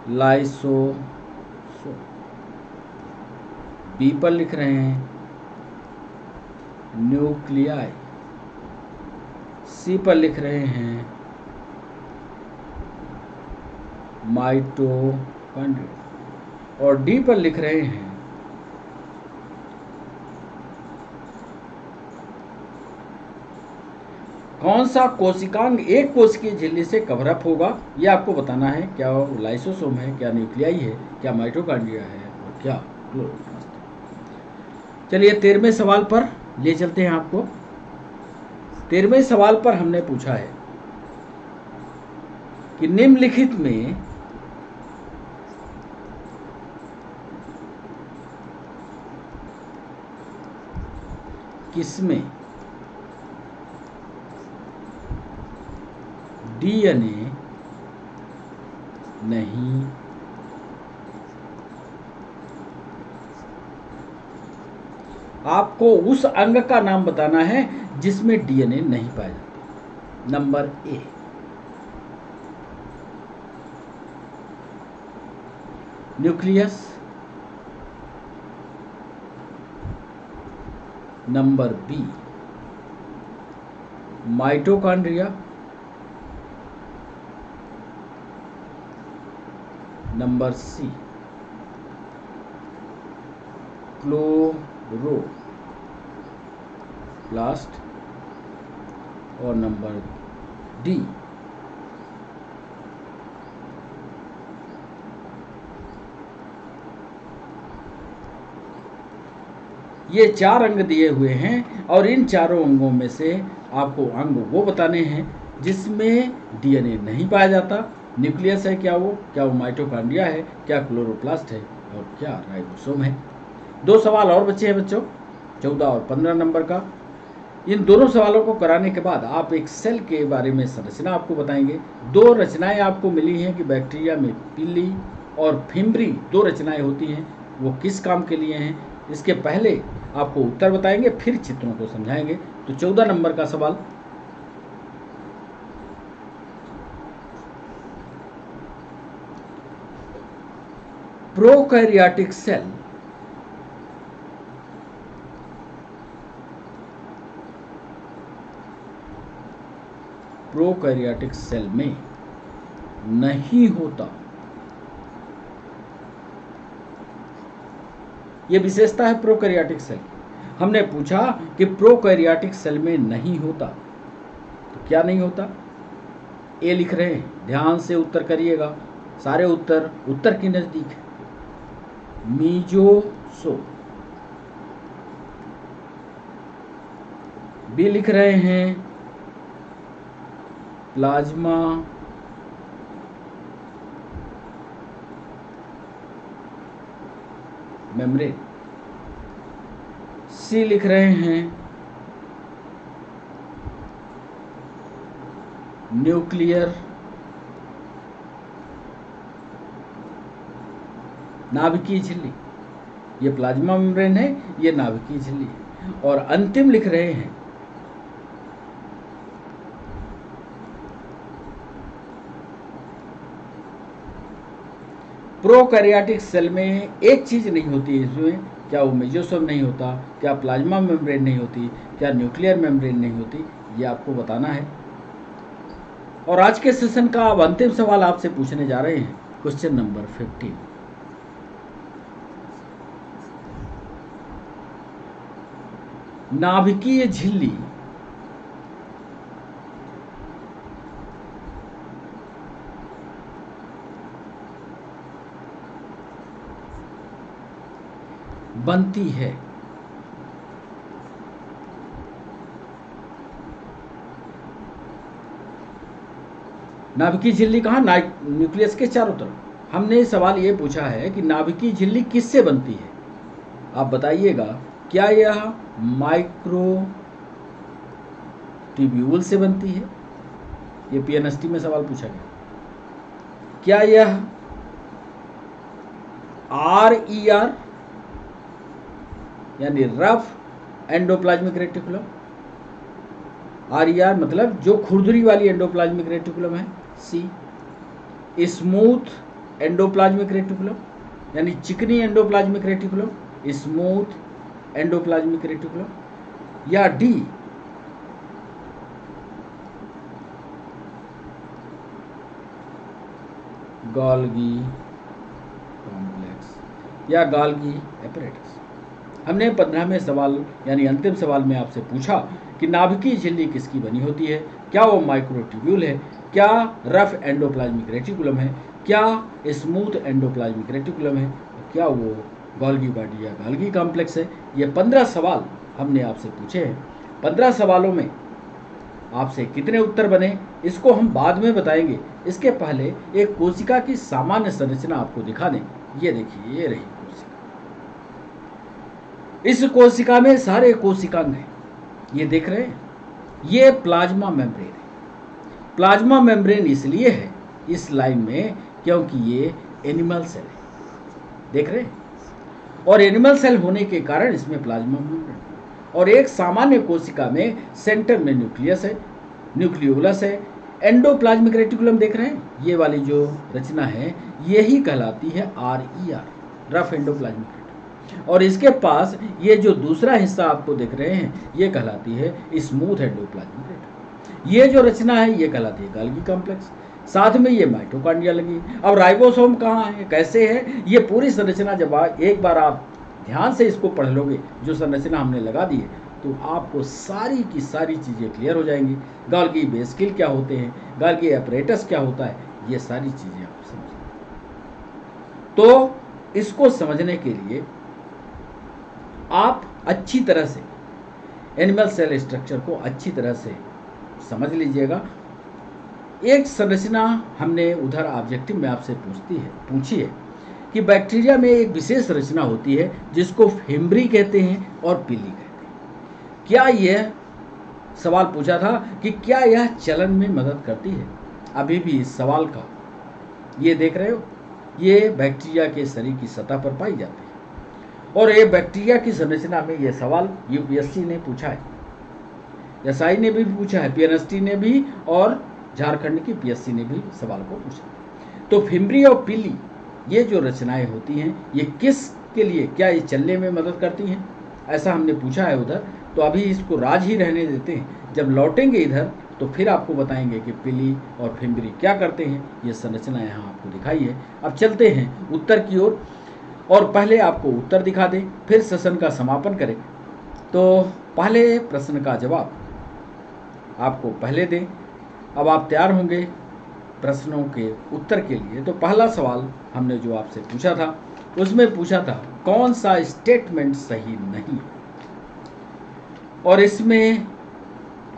लाइसोसोम, बी पर लिख रहे हैं न्यूक्लियाई, सी पर लिख रहे हैं माइटोकॉन्ड्रिया, और डी पर लिख रहे हैं कौन सा कोशिकांग एक कोशिकीय झिल्ली से कवर अप होगा, ये आपको बताना है। क्या वो लाइसोसोम है, क्या न्यूक्लियाई है, क्या माइटोकॉन्ड्रिया है और क्या क्लोरोप्लास्ट। चलिए 13वें सवाल पर ले चलते हैं आपको। 13वें सवाल पर हमने पूछा है कि निम्नलिखित में किसमें डीएनए नहीं आपको उस अंग का नाम बताना है जिसमें डीएनए नहीं पाया जाता। Number A nucleus, number B mitochondria, number C chloroplast और नंबर डी ये 4 अंग दिए हुए हैं और इन चारों अंगों में से आपको अंग वो बताने हैं जिसमें डीएनए नहीं पाया जाता। न्यूक्लियस है क्या वो माइटोकॉन्ड्रिया है, क्या क्लोरोप्लास्ट है और क्या राइबोसोम है। 2 सवाल और बचे हैं बच्चों, 14 और 15 नंबर का। इन दोनों सवालों को कराने के बाद आप एक सेल के बारे में संरचना आपको बताएंगे। 2 रचनाएं आपको मिली हैं कि बैक्टीरिया में पिली और फिम्ब्री 2 रचनाएं होती हैं, वो किस काम के लिए हैं। इसके पहले आपको उत्तर बताएंगे, फिर चित्रों को समझाएंगे। तो 14 नंबर का सवाल, प्रोकैरियोटिक सेल प्रोकैरियोटिक सेल में नहीं होता। ये विशेषता है प्रोकैरियोटिक सेल की। हमने पूछा कि प्रोकैरियोटिक सेल में नहीं होता, तो क्या नहीं होता। ए लिख रहे हैं, ध्यान से उत्तर करिएगा, सारे उत्तर के नजदीक है। मीजोसोम। बी लिख रहे हैं प्लाज्मा मेम्ब्रेन। सी लिख रहे हैं न्यूक्लियर नाभिकीय झिल्ली। ये प्लाज्मा मेम्ब्रेन है, ये नाभिकीय झिल्ली है। और अंतिम लिख रहे हैं प्रोकैरियोटिक सेल में एक चीज नहीं होती है इसमें, क्या वो मेजोसोम नहीं होता, क्या प्लाज्मा मेम्ब्रेन नहीं होती, क्या न्यूक्लियर मेम्ब्रेन नहीं होती, ये आपको बताना है। और आज के सेशन का अब अंतिम सवाल आपसे पूछने जा रहे हैं, क्वेश्चन नंबर 15। नाभिकीय झिल्ली बनती है नाभिकीय झिल्ली कहाँ, न्यूक्लियस के चारों तरफ। हमने सवाल ये पूछा है कि नाभिकीय झिल्ली किससे बनती है, आप बताइएगा। क्या यह माइक्रो ट्यूब्यूल से बनती है, ये पीएनएसटी में सवाल पूछा गया। क्या यह RER यानी रफ एंडोप्लाज्मिक रेटिकुलम, RER मतलब जो खुरदुरी वाली एंडोप्लाज्मिक रेटिकुलम है। सी स्मूथ एंडोप्लाज्मिक रेटिकुलम यानी चिकनी endoplasmic reticulum, smooth endoplasmic reticulum. या डी गोल्गी कॉम्प्लेक्स या गोल्गी एपरेटस। हमने 15वें सवाल यानी अंतिम सवाल में आपसे पूछा कि नाभिकीय झिल्ली किसकी बनी होती है, क्या वो माइक्रोट्यूब्यूल है, क्या रफ एंडोप्लाज्मिक रेटिकुलम है, क्या स्मूथ एंडोप्लाज्मिक रेटिकुलम है, क्या वो गोल्गी बॉडी या गोल्गी कॉम्प्लेक्स है। ये 15 सवाल हमने आपसे पूछे हैं। 15 सवालों में आपसे कितने उत्तर बने इसको हम बाद में बताएंगे। इसके पहले एक कोशिका की सामान्य संरचना आपको दिखा दें। ये देखिए, ये रही कोशिका। इस कोशिका में सारे कोशिकांग हैं, ये देख रहे हैं। ये प्लाज्मा मेम्ब्रेन है। प्लाज्मा मेम्ब्रेन इसलिए है इस लाइन में क्योंकि ये एनिमल सेल है, देख रहे हैं। और एनिमल सेल होने के कारण इसमें प्लाज्मा मेम्ब्रेन। और एक सामान्य कोशिका में सेंटर में न्यूक्लियस है, न्यूक्लियोलस है, एंडोप्लाज्मिक रेटिकुलम देख रहे हैं। ये वाली जो रचना है यही कहलाती है RER, रफ एंडोप्लाज्मिक रेटिकुलम। और इसके पास ये जो दूसरा हिस्सा आपको देख रहे हैं ये कहलाती है स्मूथ एंडोप्लाज्मिक रेटिकुलम। ये जो रचना है ये कहलाती है गोल्गी कॉम्प्लेक्स। साथ में ये माइटोकॉन्ड्रिया लगी। अब राइबोसोम कहाँ है, कैसे है, ये पूरी संरचना जब एक बार आप ध्यान से इसको पढ़ लोगे, जो संरचना हमने लगा दी है, तो आपको सारी की सारी चीज़ें क्लियर हो जाएंगी। गोल्गी वेसिकल क्या होते हैं, गोल्गी एपरेटस क्या होता है, ये सारी चीज़ें आप समझेंगे। तो इसको समझने के लिए आप अच्छी तरह से एनिमल सेल स्ट्रक्चर को अच्छी तरह से समझ लीजिएगा। एक संरचना हमने उधर ऑब्जेक्टिव में आपसे पूछी है कि बैक्टीरिया में एक विशेष रचना होती है जिसको फेम्ब्री कहते हैं और पिली कहते हैं। क्या यह सवाल पूछा था कि क्या यह चलन में मदद करती है? अभी भी इस सवाल का ये देख रहे हो, ये बैक्टीरिया के शरीर की सतह पर पाई जाती है। और ये बैक्टीरिया की संरचना में ये सवाल UPSC ने पूछा है, SI ने भी पूछा है, PNST ने भी, और झारखंड की PSC ने भी सवाल को पूछा। तो फेम्ब्री और पिली ये जो रचनाएं होती हैं ये किस के लिए, क्या ये चलने में मदद करती हैं, ऐसा हमने पूछा है उधर। तो अभी इसको राज ही रहने देते हैं। जब लौटेंगे इधर तो फिर आपको बताएंगे कि पिली और फेम्ब्री क्या करते हैं। ये संरचना यहाँ आपको दिखाई है। अब चलते हैं उत्तर की ओर, और पहले आपको उत्तर दिखा दें फिर सेशन का समापन करें। तो पहले प्रश्न का जवाब आपको पहले दें। अब आप तैयार होंगे प्रश्नों के उत्तर के लिए। तो पहला सवाल हमने जो आपसे पूछा था उसमें पूछा था कौन सा स्टेटमेंट सही नहीं है, और इसमें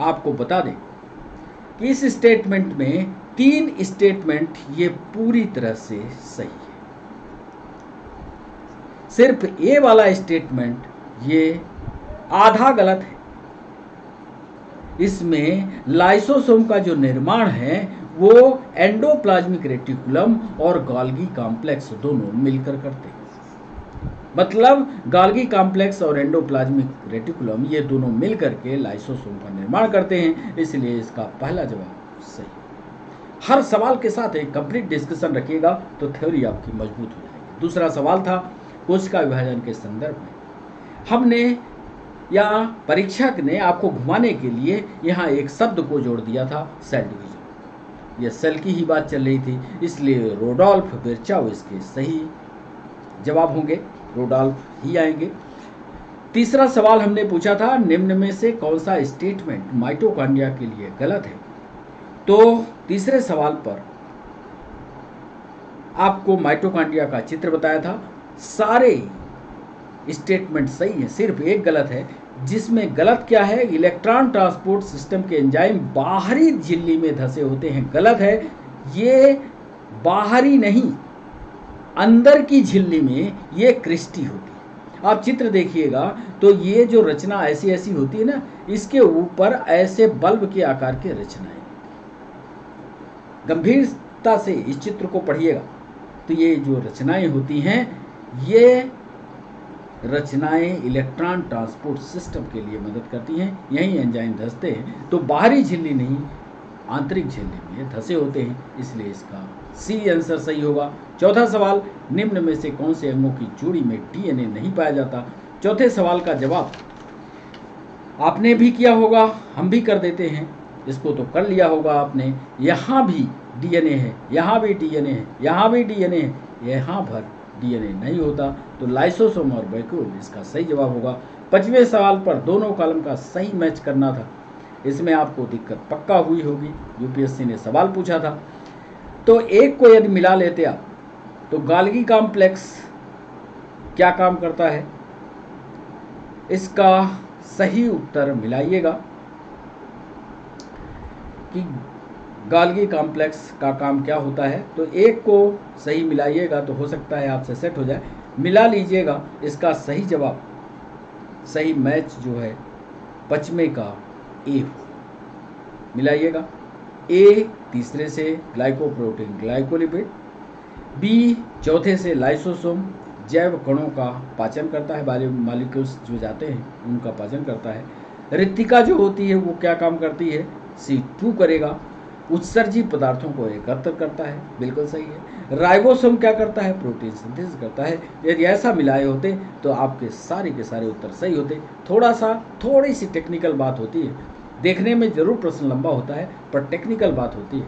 आपको बता दें कि इस स्टेटमेंट में 3 स्टेटमेंट ये पूरी तरह से सही है। सिर्फ ए वाला स्टेटमेंट ये आधा गलत है। इसमें लाइसोसोम का जो निर्माण है वो एंडोप्लाज्मिक रेटिकुलम और गोल्गी कॉम्प्लेक्स दोनों मिलकर करते हैं। मतलब गोल्गी कॉम्प्लेक्स और एंडोप्लाज्मिक रेटिकुलम ये दोनों मिलकर के लाइसोसोम का निर्माण करते हैं। इसलिए इसका पहला जवाब सही। हर सवाल के साथ एक कंप्लीट डिस्कशन रखिएगा तो थ्योरी आपकी मजबूत हो जाएगी। दूसरा सवाल था कोशिका विभाजन के संदर्भ में। हमने या परीक्षक ने आपको घुमाने के लिए यहाँ एक शब्द को जोड़ दिया था, सेल डिवीजन। यह सेल की ही बात चल रही थी, इसलिए रोडोल्फ विर्चाउ इसके सही जवाब होंगे, रोडोल्फ ही आएंगे। तीसरा सवाल हमने पूछा था निम्न में से कौन सा स्टेटमेंट माइटोकॉन्ड्रिया के लिए गलत है। तो तीसरे सवाल पर आपको माइटोकॉन्ड्रिया का चित्र बताया था। सारे स्टेटमेंट सही है, सिर्फ एक गलत है। जिसमें गलत क्या है, इलेक्ट्रॉन ट्रांसपोर्ट सिस्टम के एंजाइम बाहरी झिल्ली में धंसे होते हैं, गलत है। ये बाहरी नहीं, अंदर की झिल्ली में ये क्रिस्टी होती है। आप चित्र देखिएगा तो ये जो रचना ऐसी ऐसी होती है ना, इसके ऊपर ऐसे बल्ब के आकार के रचनाएं। गंभीरता से इस चित्र को पढ़िएगा तो ये जो रचनाएं होती हैं ये रचनाएं इलेक्ट्रॉन ट्रांसपोर्ट सिस्टम के लिए मदद करती हैं। यही एंजाइम धंसते हैं, तो बाहरी झिल्ली नहीं आंतरिक झिल्ली में धंसे होते हैं, इसलिए इसका सी आंसर सही होगा। चौथा सवाल निम्न में से कौन से अंगों की जोड़ी में डीएनए नहीं पाया जाता। चौथे सवाल का जवाब आपने भी किया होगा, हम भी कर देते हैं, इसको तो कर लिया होगा आपने। यहाँ भी डीएनए है, यहाँ भी डीएनए है, यहाँ भी डीएनए है, यहाँ पर डीएनए नहीं होता, तो लाइसोसोम और वैक्यूल इसका सही जवाब होगा। 5वें सवाल पर दोनों कॉलम का सही मैच करना था। इसमें आपको दिक्कत पक्का हुई होगी, यूपीएससी ने सवाल पूछा था। तो एक को यदि मिला लेते आप, तो गाल्गी कॉम्प्लेक्स क्या काम करता है, इसका सही उत्तर मिलाइएगा कि गाल्गी कॉम्प्लेक्स का काम क्या होता है। तो एक को सही मिलाइएगा तो हो सकता है आपसे सेट हो जाए, मिला लीजिएगा। इसका सही जवाब, सही मैच जो है 5वें का ए, मिलाइएगा। ए तीसरे से ग्लाइकोप्रोटीन ग्लाइकोलिपिड, बी चौथे से लाइसोसोम जैव कणों का पाचन करता है, बायो मॉलिक्यूल्स जो जाते हैं उनका पाचन करता है। रिक्तिका जो होती है वो क्या काम करती है, C2 करेगा। उत्सर्जी पदार्थों को एकत्र करता है, बिल्कुल सही है। राइबोसोम क्या करता है, प्रोटीन सिंथेसिस करता है। यदि ऐसा मिलाए होते तो आपके सारे के सारे उत्तर सही होते। थोड़ी सी टेक्निकल बात होती है, देखने में जरूर प्रश्न लंबा होता है पर टेक्निकल बात होती है।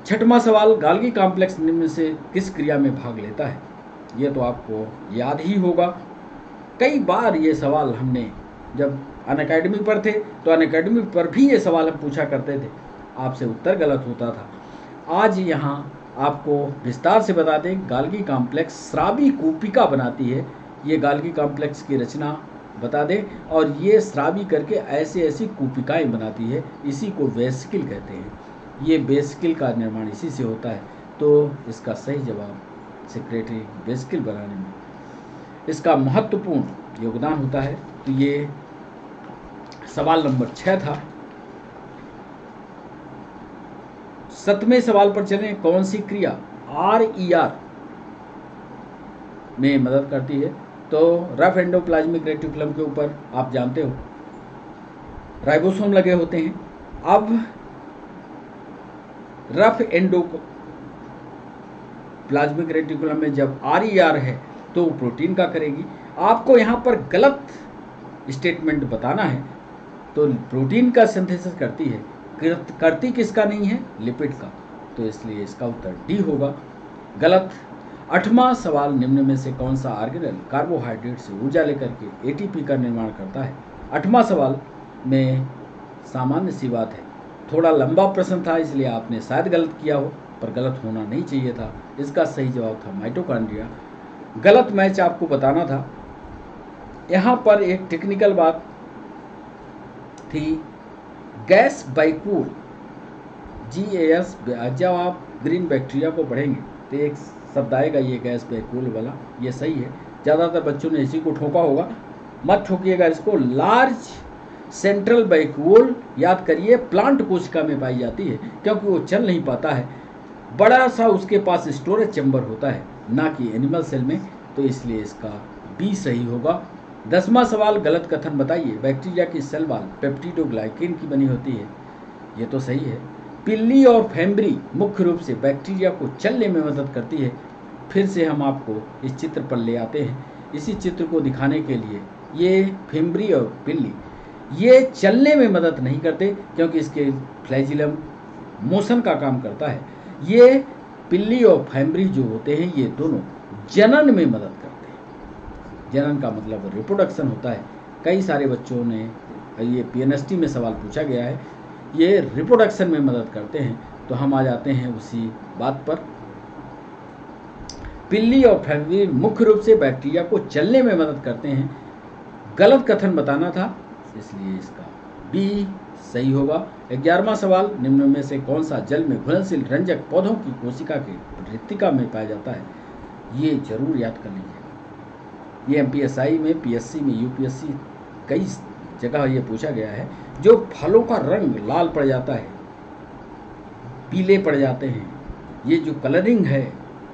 6वां सवाल, गाल्गी कॉम्प्लेक्स निम्न में से किस क्रिया में भाग लेता है, ये तो आपको याद ही होगा। कई बार ये सवाल हमने जब अनअकैडमी पर थे तो अनअकैडमी पर भी ये सवाल हम पूछा करते थे, आपसे उत्तर गलत होता था। आज यहाँ आपको विस्तार से बता दें, गाल्गी कॉम्प्लेक्स स्रावी कूपिका बनाती है। ये गाल्गी कॉम्प्लेक्स की रचना बता दें, और ये स्रावी करके ऐसी कूपिकाएं बनाती है, इसी को वेसिकल कहते हैं। ये वेसिकल का निर्माण इसी से होता है। तो इसका सही जवाब सेक्रेटरी वेसिकल बनाने में इसका महत्वपूर्ण योगदान होता है। तो ये सवाल नंबर 6 था। 7वें सवाल पर चलें, कौन सी क्रिया RER में मदद करती है। तो रफ एंडोप्लाज्मिक रेटिकुलम के ऊपर आप जानते हो राइबोसोम लगे होते हैं। अब रफ एंडोप्लाज्मिक रेटिकुलम में जब RER है तो प्रोटीन का करेगी। आपको यहाँ पर गलत स्टेटमेंट बताना है। तो प्रोटीन का सिंथेसिस करती है, करती किसका नहीं है, लिपिड का। तो इसलिए इसका उत्तर डी होगा, गलत। 8वां सवाल, निम्न में से कौन सा ऑर्गेनेल कार्बोहाइड्रेट से ऊर्जा लेकर के ATP का निर्माण करता है। 8वां सवाल में सामान्य सी बात है, थोड़ा लंबा प्रश्न था इसलिए आपने शायद गलत किया हो, पर गलत होना नहीं चाहिए था। इसका सही जवाब था माइटोकॉन्ड्रिया। गलत मैच आपको बताना था। यहाँ पर एक टेक्निकल बात थी, गैस बैक्यूल GAS। जब आप ग्रीन बैक्टीरिया को पढ़ेंगे तो एक शब्द आएगा ये गैस बैक्यूल वाला, ये सही है। ज़्यादातर बच्चों ने इसी को ठोका होगा, मत ठोकिएगा इसको। लार्ज सेंट्रल बैक्यूल याद करिए, प्लांट कोशिका में पाई जाती है क्योंकि वो चल नहीं पाता है, बड़ा सा उसके पास स्टोरेज चैम्बर होता है, ना कि एनिमल सेल में। तो इसलिए इसका बी सही होगा। 10वां सवाल, गलत कथन बताइए। बैक्टीरिया की सेल वॉल पेप्टिडोग्लाइकेन की बनी होती है, ये तो सही है। पिल्ली और फेम्ब्री मुख्य रूप से बैक्टीरिया को चलने में मदद करती है। फिर से हम आपको इस चित्र पर ले आते हैं, इसी चित्र को दिखाने के लिए। ये फेम्ब्री और पिल्ली ये चलने में मदद नहीं करते क्योंकि इसके फ्लैजिलम मोशन का काम करता है। ये पिल्ली और फेम्ब्री जो होते हैं ये दोनों जनन में मदद करते हैं। जनन का मतलब रिप्रोडक्शन होता है। कई सारे बच्चों ने ये PNST में सवाल पूछा गया है, ये रिप्रोडक्शन में मदद करते हैं। तो हम आ जाते हैं उसी बात पर। पिल्ली और फेम्ब्री मुख्य रूप से बैक्टीरिया को चलने में मदद करते हैं। गलत कथन बताना था, इसलिए इसका बी सही होगा। 11वां सवाल, निम्न में से कौन सा जल में घुलनशील रंजक पौधों की कोशिका की रिक्तिका में पाया जाता है। ये जरूर याद कर लीजिए। ये MPSI में, PSC में, UPSC कई जगह ये पूछा गया है। जो फलों का रंग लाल पड़ जाता है, पीले पड़ जाते हैं, ये जो कलरिंग है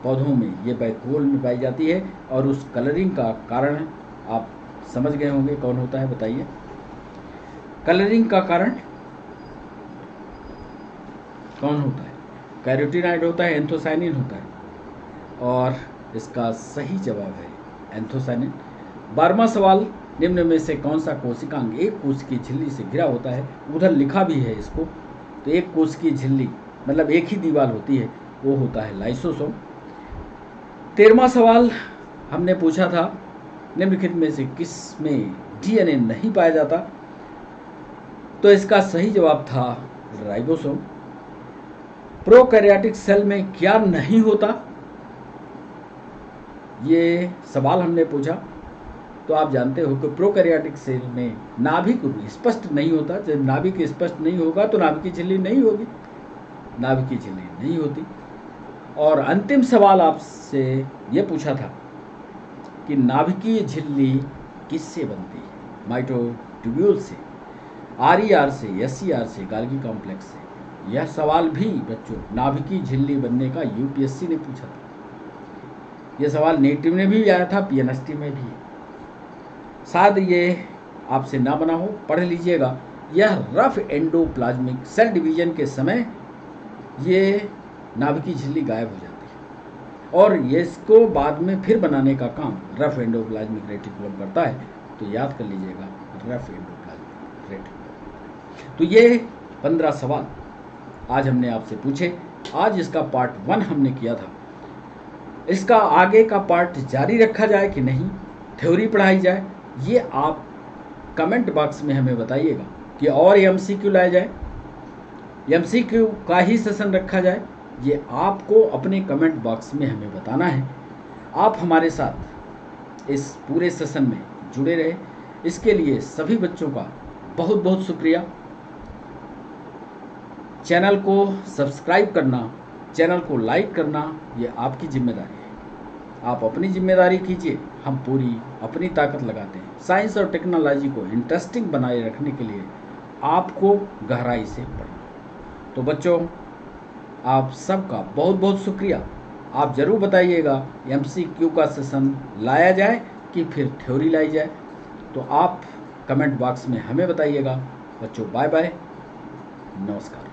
पौधों में, ये बैक्यूल में पाई जाती है। और उस कलरिंग का कारण आप समझ गए होंगे कौन होता है, बताइए। कलरिंग का कारण कौन होता है, कैरोटीनॉइड होता है, एंथोसाइनिन होता है, और इसका सही जवाब है एंथोसाइनिन। 12वां सवाल, निम्न में से कौन सा कोशिकांग एक कोश की झिल्ली से घिरा होता है। उधर लिखा भी है इसको, तो एक कोश की झिल्ली मतलब एक ही दीवार होती है, वो होता है लाइसोसोम। 13वां सवाल हमने पूछा था, निम्नलिखित में से किस में डीएनए नहीं पाया जाता? तो इसका सही जवाब था राइबोसोम। प्रोकैरियोटिक सेल में क्या नहीं होता, ये सवाल हमने पूछा। तो आप जानते हो कि प्रोकैरियोटिक सेल में नाभिक स्पष्ट नहीं होता। जब नाभिक स्पष्ट नहीं होगा तो नाभिकीय झिल्ली नहीं होगी, नाभिकीय झिल्ली नहीं होती। और अंतिम सवाल आपसे ये पूछा था कि नाभिकीय झिल्ली किससे बनती है? माइटोट्यूब्यूल से, आरईआर से, एसईआर से, गाल्गी कॉम्प्लेक्स से। यह सवाल भी बच्चों नाभिकीय झिल्ली बनने का यूपीएससी ने पूछा था। यह सवाल नेटिव में भी आया था, पीएनएसटी में भी। शायद ये आपसे ना बना हो, पढ़ लीजिएगा। यह रफ एंडोप्लाज्मिक सेल डिवीजन के समय ये नाभिकीय झिल्ली गायब हो जाती है और ये इसको बाद में फिर बनाने का काम रफ एंडोप्लाज्मिक रेटिकुलम करता है। तो याद कर लीजिएगा, रफ एंडोप्लाज्मिक रेटिकुलम। तो ये 15 सवाल आज हमने आपसे पूछे। आज इसका पार्ट 1 हमने किया था। इसका आगे का पार्ट जारी रखा जाए कि नहीं, थ्योरी पढ़ाई जाए, ये आप कमेंट बॉक्स में हमें बताइएगा कि और एमसीक्यू लाया जाए, एमसीक्यू का ही सेशन रखा जाए। ये आपको अपने कमेंट बॉक्स में हमें बताना है। आप हमारे साथ इस पूरे सेशन में जुड़े रहे, इसके लिए सभी बच्चों का बहुत बहुत शुक्रिया। चैनल को सब्सक्राइब करना, चैनल को लाइक करना, ये आपकी जिम्मेदारी है। आप अपनी जिम्मेदारी कीजिए, हम पूरी अपनी ताकत लगाते हैं। साइंस और टेक्नोलॉजी को इंटरेस्टिंग बनाए रखने के लिए आपको गहराई से पढ़ना। तो बच्चों, आप सबका बहुत बहुत शुक्रिया। आप ज़रूर बताइएगा एमसीक्यू का सेशन लाया जाए कि फिर थ्योरी लाई जाए। तो आप कमेंट बॉक्स में हमें बताइएगा। बच्चों, बाय बाय, नमस्कार।